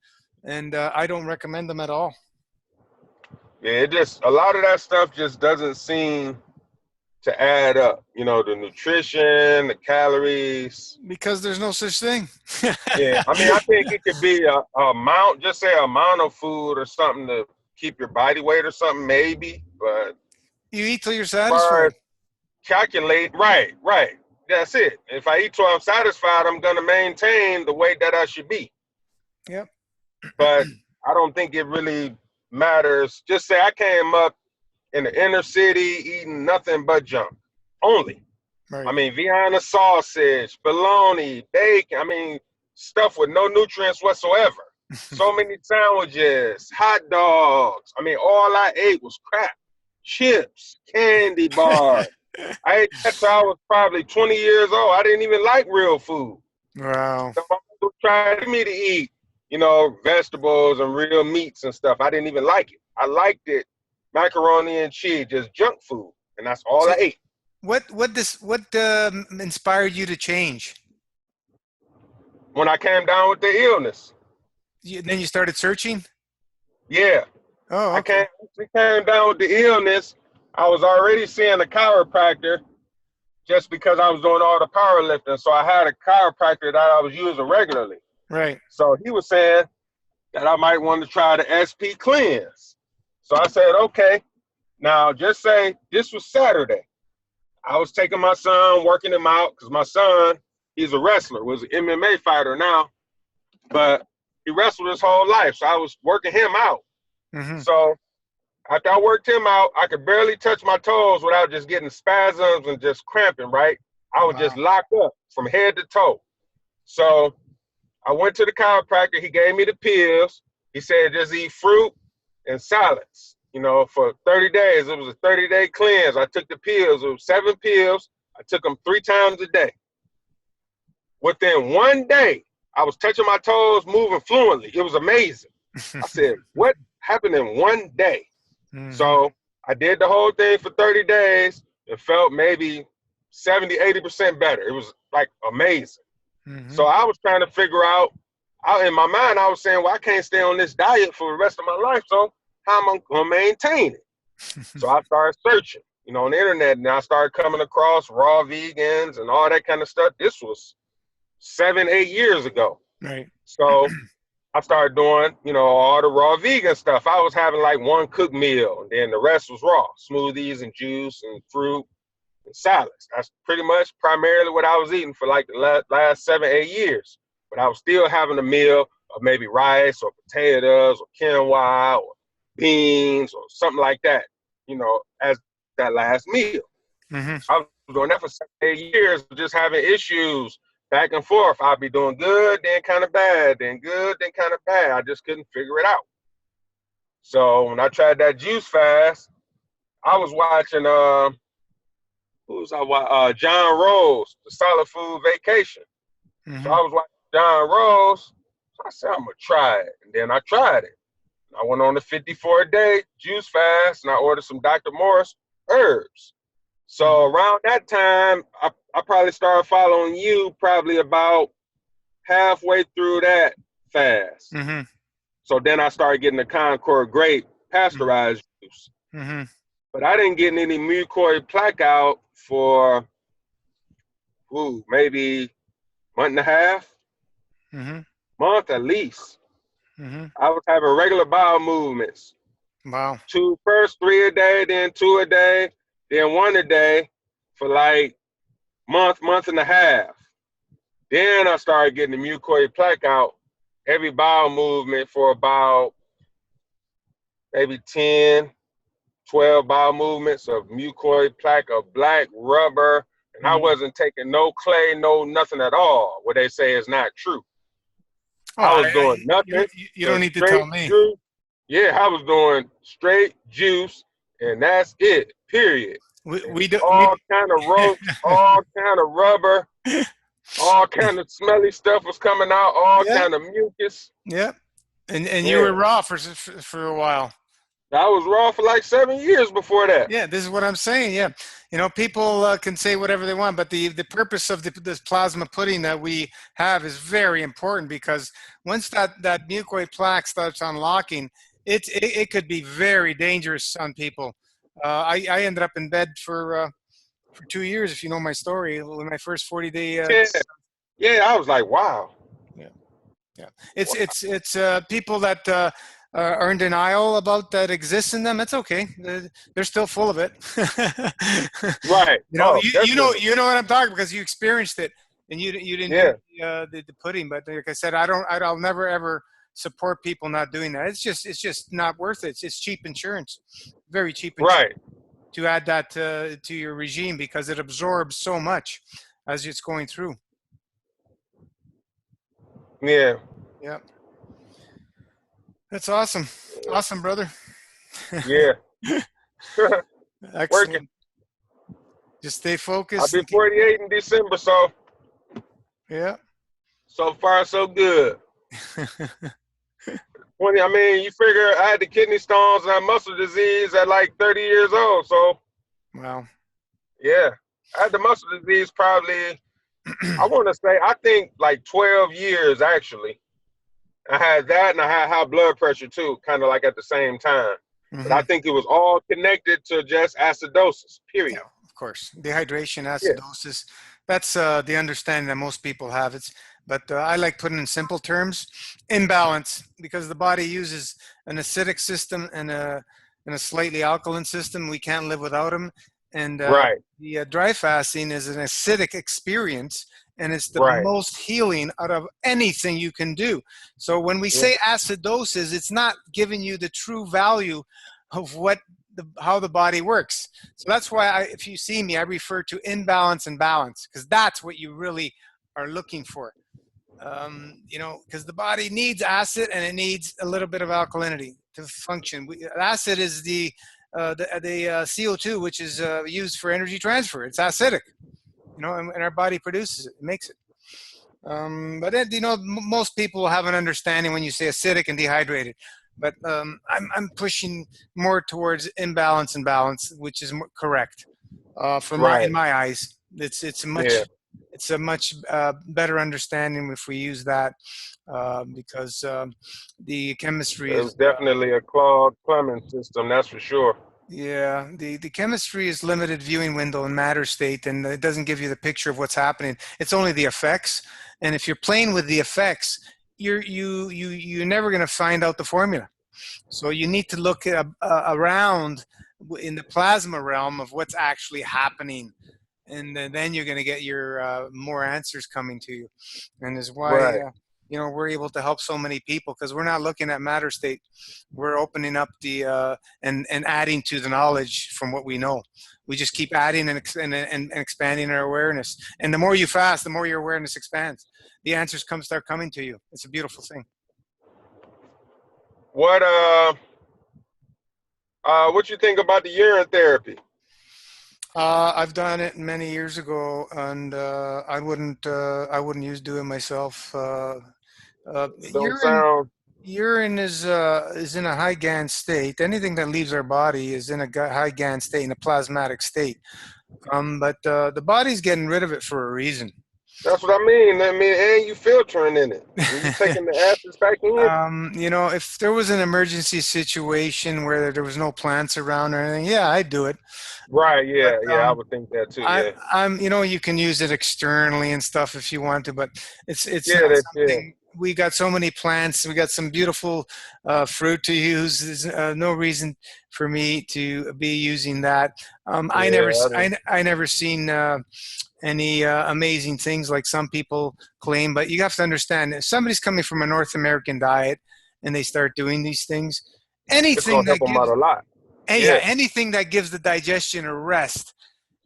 and I don't recommend them at all. Yeah, it just a lot of that stuff just doesn't seem to add up. The nutrition, the calories. Because there's no such thing. Yeah, I mean, I think it could be a amount, just say amount of food or something to keep your body weight or something, maybe. But You eat till you're as far satisfied. as calculate, right, right. That's it. If I eat till I'm satisfied, I'm gonna maintain the weight that I should be. Yep. But I don't think it really matters. Just say I came up in the inner city eating nothing but junk only. I Right. mean, Vienna sausage, bologna, bacon. I mean, stuff with no nutrients whatsoever. So many sandwiches, hot dogs. I mean, all I ate was crap. Chips, candy bars. I ate that till I was probably 20 years old. I didn't even like real food. Wow. So my tried me to eat, vegetables and real meats and stuff. I didn't even like it. I liked it, macaroni and cheese, just junk food. And that's all So I ate. what inspired you to change? When I came down with the illness, Then you started searching. yeah, Oh, I okay. came down with the illness. I was already seeing a chiropractor just because I was doing all the powerlifting. So I had a chiropractor that I was using regularly. Right. So he was saying that I might want to try the SP cleanse. So I said, okay. Now, just say this was Saturday. I was taking my son, working him out, because my son, he's a wrestler, was an MMA fighter now, but he wrestled his whole life. So I was working him out. Mm-hmm. So after I worked him out, I could barely touch my toes without just getting spasms and just cramping, right? I was just Wow. locked up from head to toe. So I went to the chiropractor. He gave me the pills. He said just eat fruit and salads, for 30 days. It was a 30-day cleanse. I took the pills. It was 7 pills. I took them 3 times a day. Within one day, I was touching my toes, moving fluently. It was amazing. I said, what happened in one day? Mm-hmm. So I did the whole thing for 30 days. It felt maybe 70, 80% better. It was like amazing. Mm-hmm. So I was trying to figure out, in my mind, I was saying, well, I can't stay on this diet for the rest of my life. So how am I going to maintain it? So I started searching, on the internet, and I started coming across raw vegans and all that kind of stuff. This was 7, 8 years ago. Right. So I started doing, all the raw vegan stuff. I was having like one cooked meal, and then the rest was raw, smoothies and juice and fruit and salads. That's pretty much primarily what I was eating for like the last 7, 8 years. But I was still having a meal of maybe rice or potatoes or quinoa or beans or something like that, as that last meal. Mm-hmm. I was doing that for 7, 8 years, just having issues back and forth. I'd be doing good, then kind of bad, then good, then kind of bad. I just couldn't figure it out. So when I tried that juice fast, I was watching John Rose, the Solid Food Vacation. So Mm-hmm. I was watching John Rose. So I said, I'm gonna try it. And then I tried it. I went on the 54-day juice fast and I ordered some Dr. Morris herbs. So around that time, I probably started following you probably about halfway through that fast. Mm-hmm. So then I started getting the Concord grape pasteurized juice. Mm-hmm. But I didn't get any mucoid plaque out for maybe month and a half, Mm-hmm. month at least. Mm-hmm. I was having regular bowel movements. Wow. First 3 a day, then 2 a day, then 1 a day for like month and a half. Then I started getting the mucoid plaque out every bowel movement for about maybe 10, 12 bowel movements of mucoid plaque of black rubber, and I wasn't taking no clay, no nothing at all. What they say is not true. Oh, I was doing nothing you don't but need to straight tell me. juice. Yeah, I was doing straight juice, and that's it. Period. And We do all kind of ropes, all kind of rubber, all kind of smelly stuff was coming out, all yeah, kind of mucus. yeah. And you Yeah, were raw for a while. I was raw for like 7 years before that. Yeah, this is what I'm saying. Yeah, people can say whatever they want, but the purpose of this plasma pudding that we have is very important, because once that mucoid plaque starts unlocking, it could be very dangerous on people. I ended up in bed for 2 years, if you know my story, with my first 40-day. Yeah, yeah, I was like, wow. Yeah, yeah. It's people that are in denial about that exists in them. It's okay. They're still full of it. Right. Oh, definitely. You know what I'm talking, because you experienced it, and you didn't Yeah. do the pudding. But like I said, I'll never ever support people not doing that. It's just not worth it. It's cheap insurance, very cheap insurance, Right. to add that to your regime, because it absorbs so much as it's going through. Yeah. Yeah. That's awesome, brother. Yeah. Excellent. Working. Just stay I'll focused. be 48 in December, so Yeah. so far so good. 20. I mean, you figure I had the kidney stones and I had muscle disease at like 30 years old. So Wow. yeah, I had the muscle disease probably. I want to say, I think like 12 years actually. I had that, and I had high blood pressure too, kind of like at the same time. But I think it was all connected to just acidosis, period. Yeah, of course. Dehydration, Yeah. acidosis. That's the understanding that most people have. But I like putting in simple terms: imbalance, because the body uses an acidic system and a slightly alkaline system. We can't live without them. And Right. the dry fasting is an acidic experience, and it's the Right. most healing out of anything you can do. So when we Yeah. say acidosis, it's not giving you the true value of how the body works. So that's why if you see me, I refer to imbalance and balance, because that's what you really are looking for. Because the body needs acid and it needs a little bit of alkalinity to function. Acid is the CO2, which is used for energy transfer. It's acidic, and our body produces it, makes it. But then, most people have an understanding when you say acidic and dehydrated. But I'm pushing more towards imbalance and balance, which is correct. In my eyes, it's a much better understanding if we use that, because the chemistry It's is definitely a clogged plumbing system, that's for sure. yeah, the chemistry is limited viewing window in matter state, and it doesn't give you the picture of what's happening. It's only the effects, and if you're playing with the effects, you're never going to find out the formula. So you need to look around in the plasma realm of what's actually happening, and then you're going to get your more answers coming to you. And is why Right. we're able to help so many people, because we're not looking at matter state. We're opening up the and adding to the knowledge from what we know. We just keep adding and expanding our awareness. And the more you fast, the more your awareness expands. The answers start coming to you. It's a beautiful thing. What you think about the urine therapy? I've done it many years ago, and I wouldn't do it myself. Don't sound Urine is in a high GAN state. Anything that leaves our body is in a high GAN state, in a plasmatic state. But the body's getting rid of it for a reason. That's what I mean. And you filtering in it. And you taking the acids back in. If there was an emergency situation where there was no plants around or anything, yeah, I'd do it. Right. Yeah. But, I would think that too. Yeah. You can use it externally and stuff if you want to, but it's Yeah. not That's something. We got so many plants. We got some beautiful fruit to use. There's no reason for me to be using that. I never seen any amazing things like some people claim. But you have to understand, if somebody's coming from a North American diet and they start doing these things, It's anything gonna help that them out a lot. Yeah, Yeah, anything that gives the digestion a rest,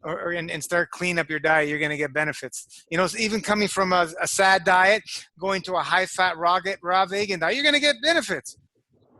and start clean up your diet, you're going to get benefits. You know, even coming from a sad diet, going to a high fat raw vegan diet, you're going to get benefits.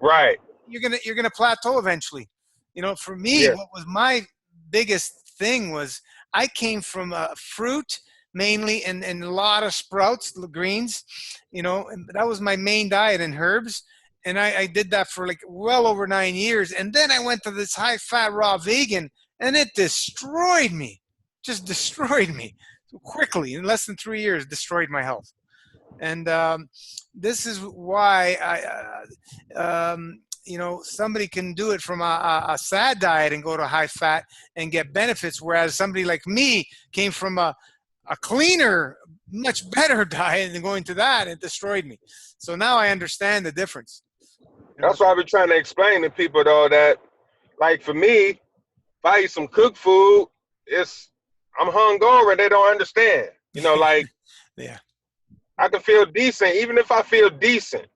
right. You're gonna plateau eventually. You know, for me, Yeah, what was my biggest thing was I came from fruit mainly, and a lot of sprouts, greens. You know, and that was my main diet, and herbs. And I did that for like well over 9 years, and then I went to this high fat raw vegan, and it destroyed me, just destroyed me quickly in less than 3 years. Destroyed my health. And this is why you know, somebody can do it from a sad diet and go to high fat and get benefits, whereas somebody like me came from a cleaner, much better diet, and going to that, it destroyed me. So now I understand the difference. You know, that's why I've been trying to explain to people though that, like for me, if I eat some cooked food, I'm hungover and they don't understand. You know, like yeah, I can feel decent even if I feel decent.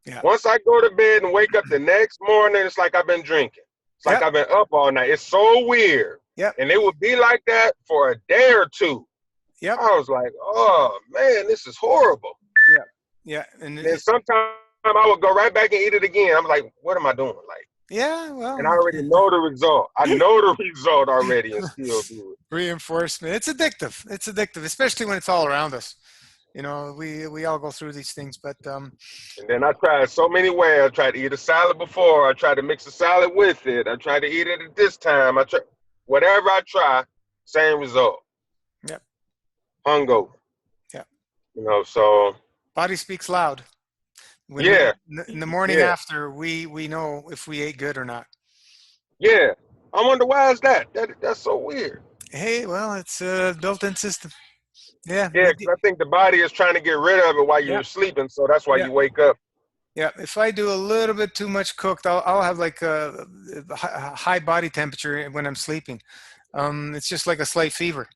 yeah, Once I go to bed and wake up the next morning, it's like I've been drinking. It's like yep, I've been up all night. It's so weird. yep, And it would be like that for a day or two. yep, I was like, oh man, this is horrible. yeah, yeah, and And then sometimes I would go right back and eat it again. I'm like, what am I doing? Like, yeah, and I well, already know the result. I know the result already and still do it. reinforcement. It's addictive. It's addictive, especially when it's all around us. You know, we all go through these things, but And then I tried so many ways. I tried to eat a salad before. I tried to mix a salad with it. I tried to eat it at this time. I try whatever I try, same result. yep, Hungover. yep. You know, so Body speaks loud. When yeah, in the morning yeah, after, we know if we ate good or not. yeah. I wonder why is that? That's so weird. Hey, well, it's a built-in system. Yeah, Yeah, because I think the body is trying to get rid of it while yeah, you're sleeping, so that's why yeah, you wake up. yeah. If I do a little bit too much cooked, I'll have like a high body temperature when I'm sleeping. It's just like a slight fever.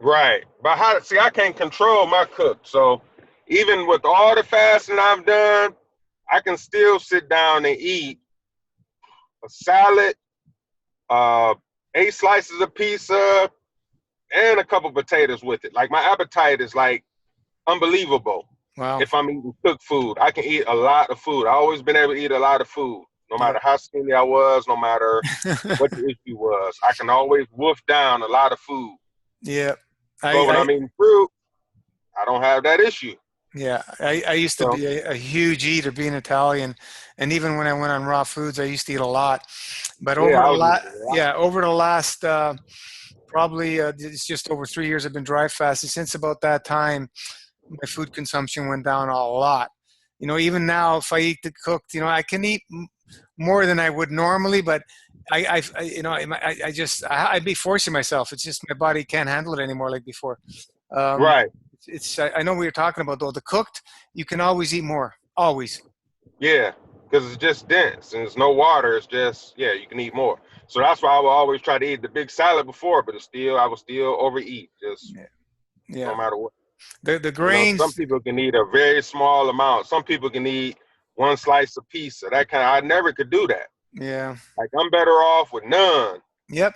Right. But how see I can't control my cook. So even with all the fasting I've done, I can still sit down and eat a salad, uh, 8 slices of pizza, and a couple potatoes with it. Like my appetite is like unbelievable. Wow. If I'm eating cooked food, I can eat a lot of food. I always been able to eat a lot of food, no Yeah. matter how skinny I was, no matter what the issue was. I can always wolf down a lot of food. Yeah. But when I I'm eating fruit, I don't have that issue. Yeah, I used to So be a huge eater, being Italian, and even when I went on raw foods, I used to eat a lot. But yeah, over I the was eating a lot. yeah, over the last probably it's just over 3 years I've been dry fasting. Since about that time, my food consumption went down a lot. You know, even now, if I eat the cooked, you know, I can eat more than I would normally, but you know, I'd be forcing myself. It's just my body can't handle it anymore like before. Um, Right. I know what you're talking about though. The cooked, you can always eat more, always. Yeah, because it's just dense and there's no water. It's just, yeah, you can eat more. So that's why I would always try to eat the big salad before, but I would still overeat, just Yeah, no yeah. matter what. The You know, some grains, people can eat a very small amount. Some people can eat 1 slice of pizza. I never could do that. yeah, Like I'm better off with none. yep,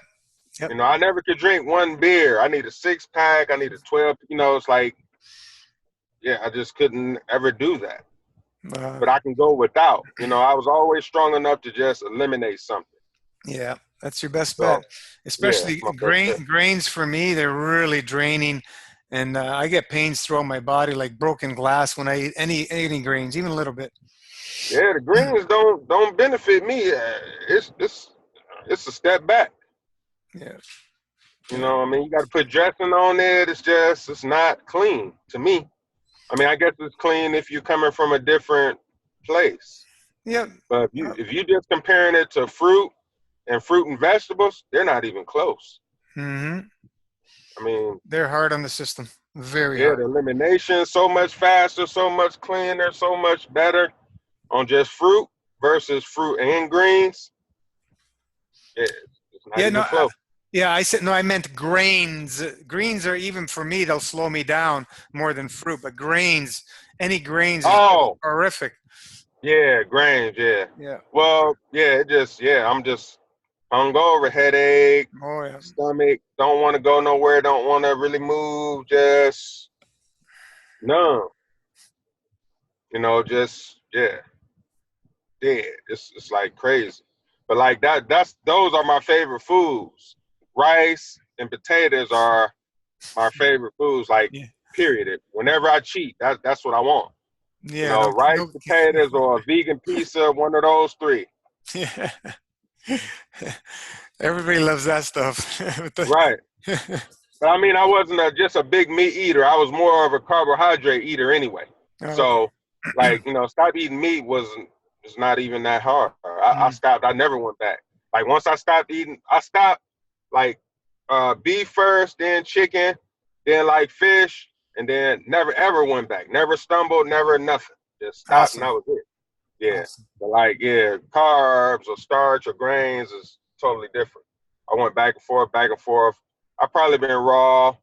yep. You know, I never could drink one beer. I need a 6 pack. I need a 12. You know, it's like, yeah, I just couldn't ever do that. Uh, But I can go without. You know, I was always strong enough to just eliminate something. yeah, that's your best bet. So yeah, Especially it's my best bet. grains for me, they're really draining, and I get pains throughout my body like broken glass when I eat any grains, even a little bit. Yeah, the greens don't benefit me. It's a step back. Yeah, You yeah, know, what I mean, you got to put dressing on it. It's not clean to me. I mean, I guess it's clean if you're coming from a different place. yeah. But if you just comparing it to fruit and vegetables, they're not even close. Mm-hmm. I mean, They're hard on the system, very yeah, hard. the elimination is so much faster, so much cleaner, so much better on just fruit versus fruit and greens. Yeah, it's not Yeah, even no, close. yeah, I said no. I meant grains. Greens are even for me; they'll slow me down more than fruit. But grains, any grains is just Oh, horrific. yeah, grains, yeah. Yeah, Well, yeah, I'm just hungover, headache, Oh yeah. stomach, don't want to go nowhere, don't want to really move, just numb. You know, just yeah, dead. It's like crazy. But like those are my favorite foods. Rice and potatoes are my favorite foods, like Yeah. period. Whenever I cheat, that's what I want. You Yeah. know, rice, No, potatoes, or a vegan pizza, one of those three. yeah. Everybody loves that stuff. Right. But I mean, I wasn't just a big meat eater. I was more of a carbohydrate eater anyway. Okay. So, like, you know, stop eating meat was not even that hard. I Mm. stopped. I never went back. Like once I stopped eating, I stopped like beef first, then chicken, then like fish, and then never ever went back. Never stumbled, never nothing. Just stopped, and Awesome. that was it. Yeah. Awesome. But like, yeah, carbs or starch or grains is totally different. I went back and forth, back and forth. I probably been raw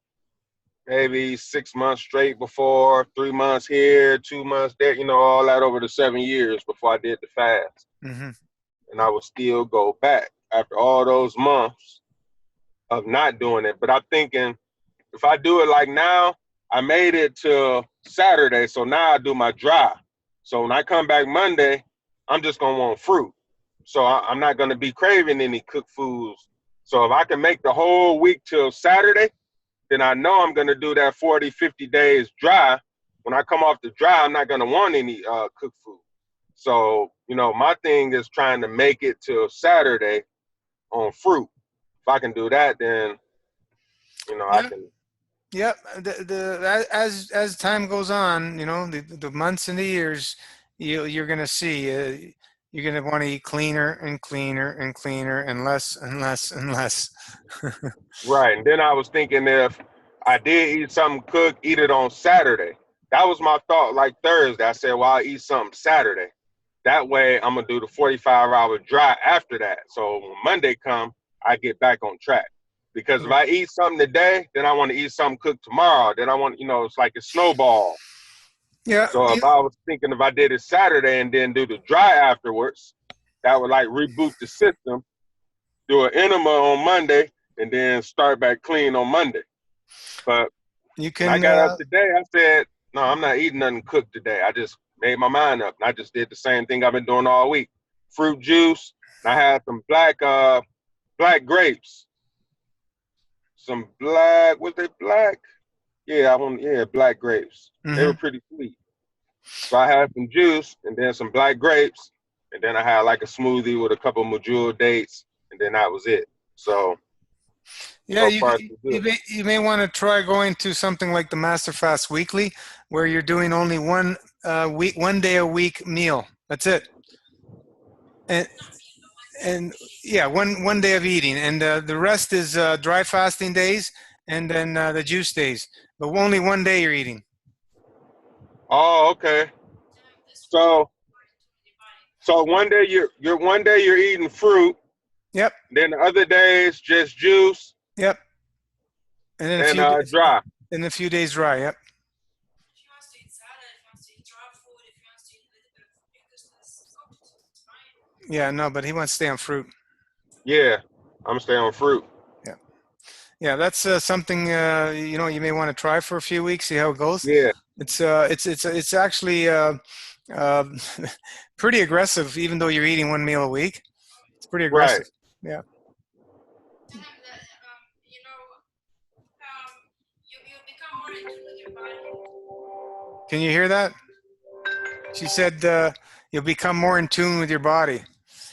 maybe 6 months straight before, 3 months here, 2 months there, you know, all that over the 7 years before I did the fast. Mm-hmm. And I would still go back after all those months of not doing it. But I'm thinking if I do it like now, I made it till Saturday. So now I do my dry. So when I come back Monday, I'm just going to want fruit. So I'm not going to be craving any cooked foods. So if I can make the whole week till Saturday, then I know I'm going to do that 40, 50 days dry. When I come off the dry, I'm not going to want any cooked food. So, you know, my thing is trying to make it till Saturday on fruit. If I can do that, then, you know, I Yeah. can. Yep. As time goes on, you know, the months and the years, you're gonna see you're gonna want to eat cleaner and cleaner and cleaner and less and less and less. Right. And then I was thinking if I did eat something cooked, eat it on Saturday. That was my thought like Thursday. I said, well, I'll eat something Saturday. That way I'm going to do the 45-hour dry after that. So when Monday come, I get back on track. Because if Yeah. I eat something today, then I want to eat something cooked tomorrow. Then I want, you know, it's like a snowball. Yeah. So if I was thinking if I did it Saturday and then do the dry afterwards, that would like reboot the system, do an enema on Monday, and then start back clean on Monday. But You when I can. got up today, I said, no, I'm not eating nothing cooked today. I just made my mind up. And I just did the same thing I've been doing all week. Fruit juice. And I had some black grapes. Some black, was they black? Yeah, black grapes. They were Mhm. pretty sweet. So I had some juice and then some black grapes. And then I had like a smoothie with a couple of medjool dates. And then that was it. Yeah, So far, so you good. may want to try going to something like the Master Fast Weekly, where you're doing only one day a week meal. That's it. And and yeah, one day of eating, and the rest is dry fasting days, and then the juice days. But only one day you're eating. Oh, okay. So one day you're eating fruit, Yep, then the other days just juice yep. And then and dry. a few days dry. Yep. Yeah, no, but he wants to stay on fruit. Yeah, I'm staying on fruit. Yeah, yeah. That's something you know you may want to try for a few weeks, see how it goes. Yeah, It's actually uh, pretty aggressive, even though you're eating one meal a week. It's pretty right. aggressive. Yeah. Can you hear that? She said you'll become more in tune with your body.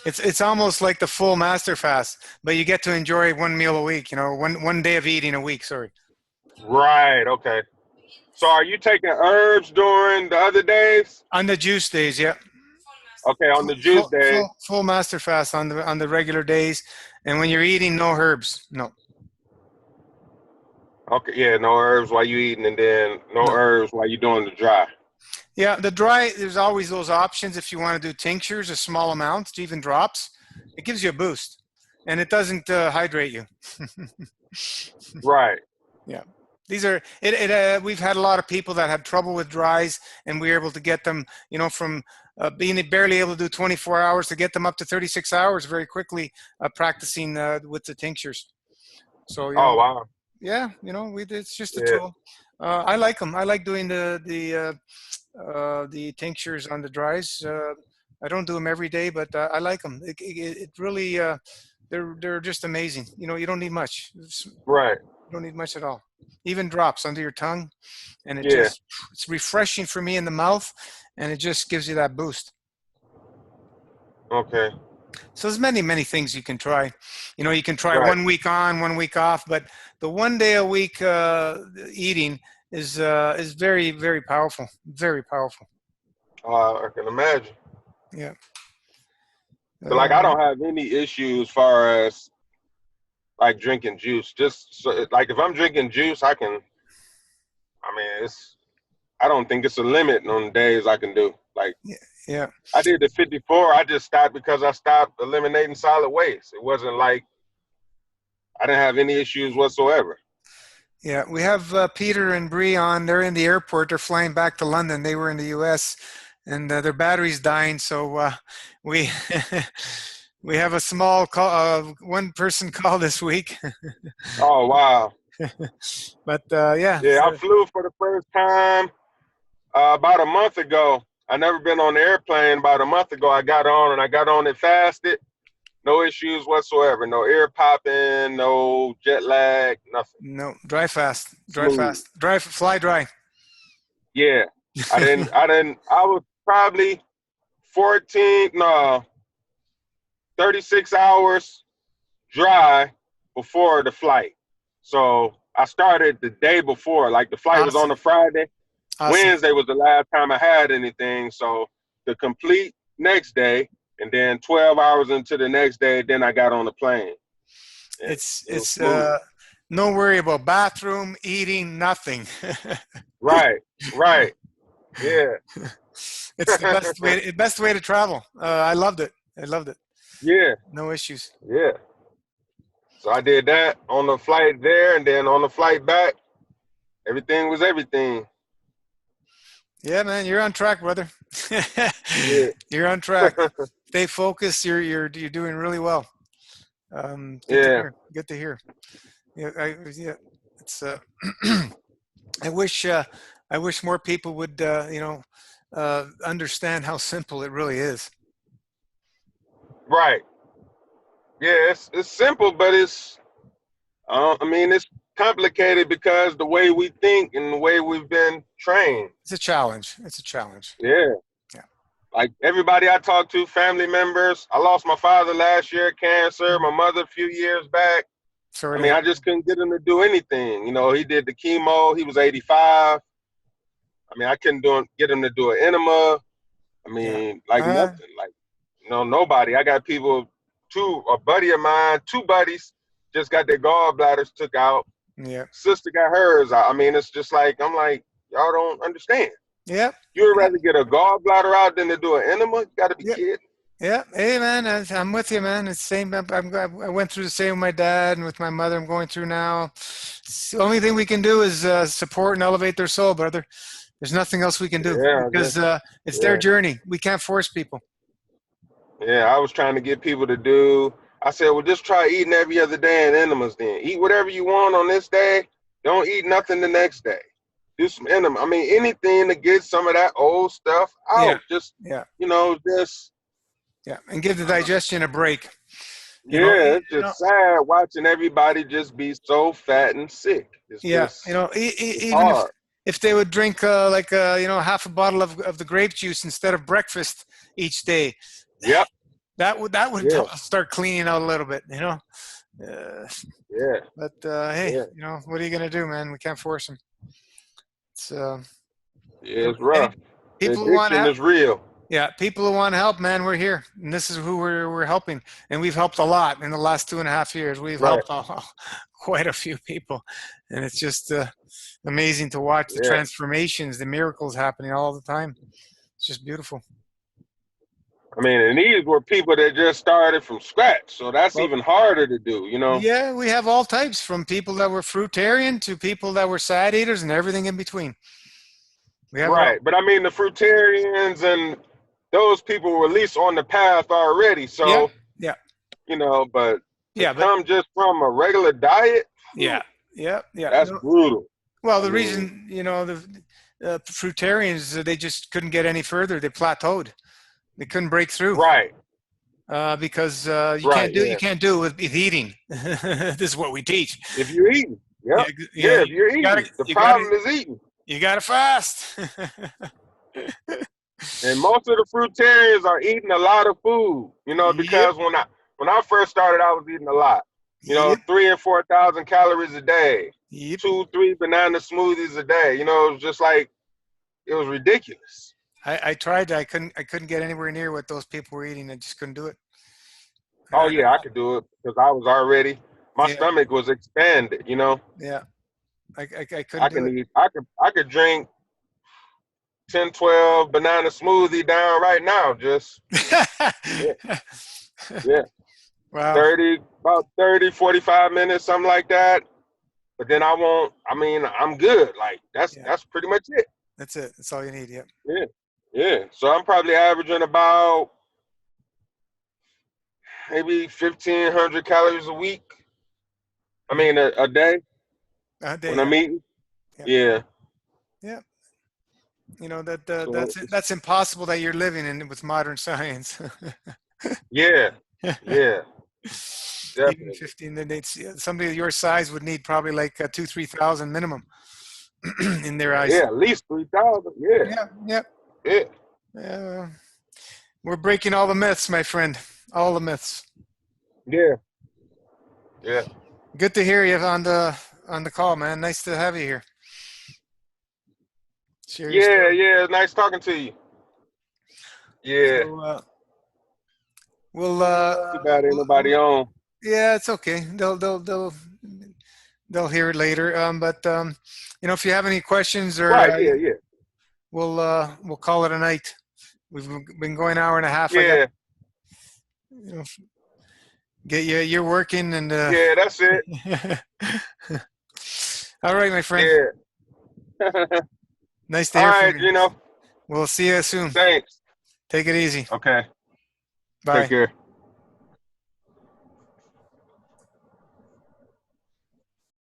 It's almost like the full master fast, but you get to enjoy one meal a week. You know, one day of eating a week. Sorry. Right. Okay. So are you taking herbs during the other days? On the juice days, yeah. Okay, on the juice day. Full master fast on the regular days, and when you're eating, no herbs. No. Okay, yeah, no herbs while you eating, and then no No. herbs while you doing the dry. Yeah, the dry, there's always those options if you want to do tinctures, a small amount, even drops. It gives you a boost, and it doesn't hydrate you. Right. Yeah. These are we've had a lot of people that had trouble with dries, and we were able to get them, you know, from being barely able to do 24 hours to get them up to 36 hours very quickly, practicing with the tinctures. So, Oh wow. yeah, it's just a Yeah. tool. I like them. I like doing the tinctures on the dries. I don't do them every day, but I like them. It really, they're just amazing. You don't need much. Right. You don't need much at all. Even drops under your tongue, and Yeah. it's refreshing for me in the mouth, and it just gives you that boost. Okay. So there's many things you can try. You can try Right. 1 week on, 1 week off, but the 1 day a week eating is very powerful. Very powerful. I can imagine. Yeah. But like, I don't have any issues as far as like drinking juice. Just so, like, if I'm drinking juice, I can. I mean, I don't think it's a limit on the days I can do. Like, Yeah. I did the 54. I just stopped because I stopped eliminating solid waste. It wasn't like I didn't have any issues whatsoever. Yeah, we have Peter and Bree on. They're in the airport. They're flying back to London. They were in the U.S. and their battery's dying. So we we have a small call, one person call this week. Oh wow. But yeah. Yeah, I flew for the first time about a month ago. I never been on the airplane. About a month ago, I got on it fasted. No issues whatsoever. No ear popping, no jet lag, nothing. No, dry fast, Smooth. fly dry. Yeah. I was probably 36 hours dry before the flight. So I started the day before. Like, the flight was on Awesome. a Friday. Awesome. Wednesday was the last time I had anything. So the complete next day, and then 12 hours into the next day, then I got on the plane. And it was It's smooth. no worry about bathroom, eating, nothing. Right. Yeah. It's the best way to travel. I loved it. Yeah. No issues. Yeah. So I did that on the flight there, and then on the flight back, everything was everything. Yeah, man, you're on track, brother. Yeah. You're on track. Stay focused. You're doing really well. Good to Yeah. hear. Good to hear. Yeah, it's. I wish more people would, understand how simple it really is. Right. Yeah. It's simple, but it's. It's complicated because the way we think and the way we've been trained. It's a challenge. It's a challenge. Yeah. Yeah. Like, everybody I talk to, family members. I lost my father last year, cancer. My mother a few years back. Sorry to hear. I just couldn't get him to do anything. He did the chemo. He was 85. I couldn't get him to do an enema. Yeah. Like nothing. Like, nobody. I got people, a buddy of mine, two buddies just got their gallbladders took out. Yeah. Sister got hers out. It's just like, I'm like, y'all don't understand. Yeah. You would rather get a gallbladder out than to do an enema? You got to be kidding. Yeah. Hey, man, I'm with you, man. It's same. I went through the same with my dad and with my mother. I'm going through now. The only thing we can do is support and elevate their soul, brother. There's nothing else we can do because it's their journey. We can't force people. Yeah, I was trying to get people to do. I said, well, just try eating every other day in enemas then. Eat whatever you want on this day. Don't eat nothing the next day. Do some enema. Anything to get some of that old stuff out. Just. Yeah, and give the digestion a break. It's just sad watching everybody just be so fat and sick. It's even hard. if they would drink half a bottle of the grape juice instead of breakfast each day. Yep. That would start cleaning out a little bit, But hey, what are you gonna do, man? We can't force them. It's it's rough. People the addiction is real. Yeah, people who want to help, man, we're here, and this is who we're helping, and we've helped a lot in the last 2.5 years. We've helped quite a few people, and it's just amazing to watch the transformations, the miracles happening all the time. It's just beautiful. And these were people that just started from scratch, so that's even harder to do, Yeah, we have all types, from people that were fruitarian to people that were sad eaters and everything in between. Right, but the fruitarians and those people were at least on the path already. Yeah. So, Yeah. you know, but to Yeah. But come just from a regular diet, yeah. Yeah. Yeah. that's No, brutal. well, I the mean, reason, the fruitarians, they just couldn't get any further. They plateaued. They couldn't break through right, because right, you yeah. can't do it with eating. This is what we teach. If you're eating, Yeah. yep, Yeah. yeah. If you're eating, the You gotta problem is eating. you gotta fast. And most of the fruitarians are eating a lot of food, you know, Yep. because when I first started, I was eating a lot. You know, Yep. 3,000 and 4,000 calories a day, Yep. 2, 3 banana smoothies a day. You know, it was just like it was ridiculous. I tried. I couldn't get anywhere near what those people were eating. I just couldn't do it. Oh yeah, I could do it because I was already my Yeah. stomach was expanded. You know, Yeah. I I couldn't do can it. eat. I could drink 10, 12 banana smoothie down right now. Just yeah, yeah. Wow. 30, about 30, 45 minutes, something like that. But then I won't, I mean, I'm good. Like Yeah. that's pretty much it. That's it. That's all you need. Yep. Yeah. Yeah. So I'm probably averaging about maybe 1,500 calories a week. I mean a day when I'm Yeah. eating. Yeah. Yeah. Yeah. So That's impossible that you're living in with modern science. yeah. Yeah. Even Definitely. 15, then somebody your size would need probably like 2,000-3,000 minimum in their eyes. Yeah, at least 3,000. Yeah. Yeah, yeah. Yeah. Uh, we're breaking all the myths, my friend. All the myths. Yeah. Yeah. Good to hear you on the call, man. Nice to have you here. Share your Yeah. story. Yeah. Nice talking to you. Yeah. So Too bad ain't nobody on. yeah, it's okay. They'll hear it later. But if you have any questions or Right. Yeah. Yeah. we'll call it a night. We've been going an hour and a half. I got Yeah. get you. You're working and. Yeah. That's it. All right, my friend. Yeah. Nice to All hear right. from you. You know, We'll see you soon. thanks. Take it easy. Okay. Take Bye. care.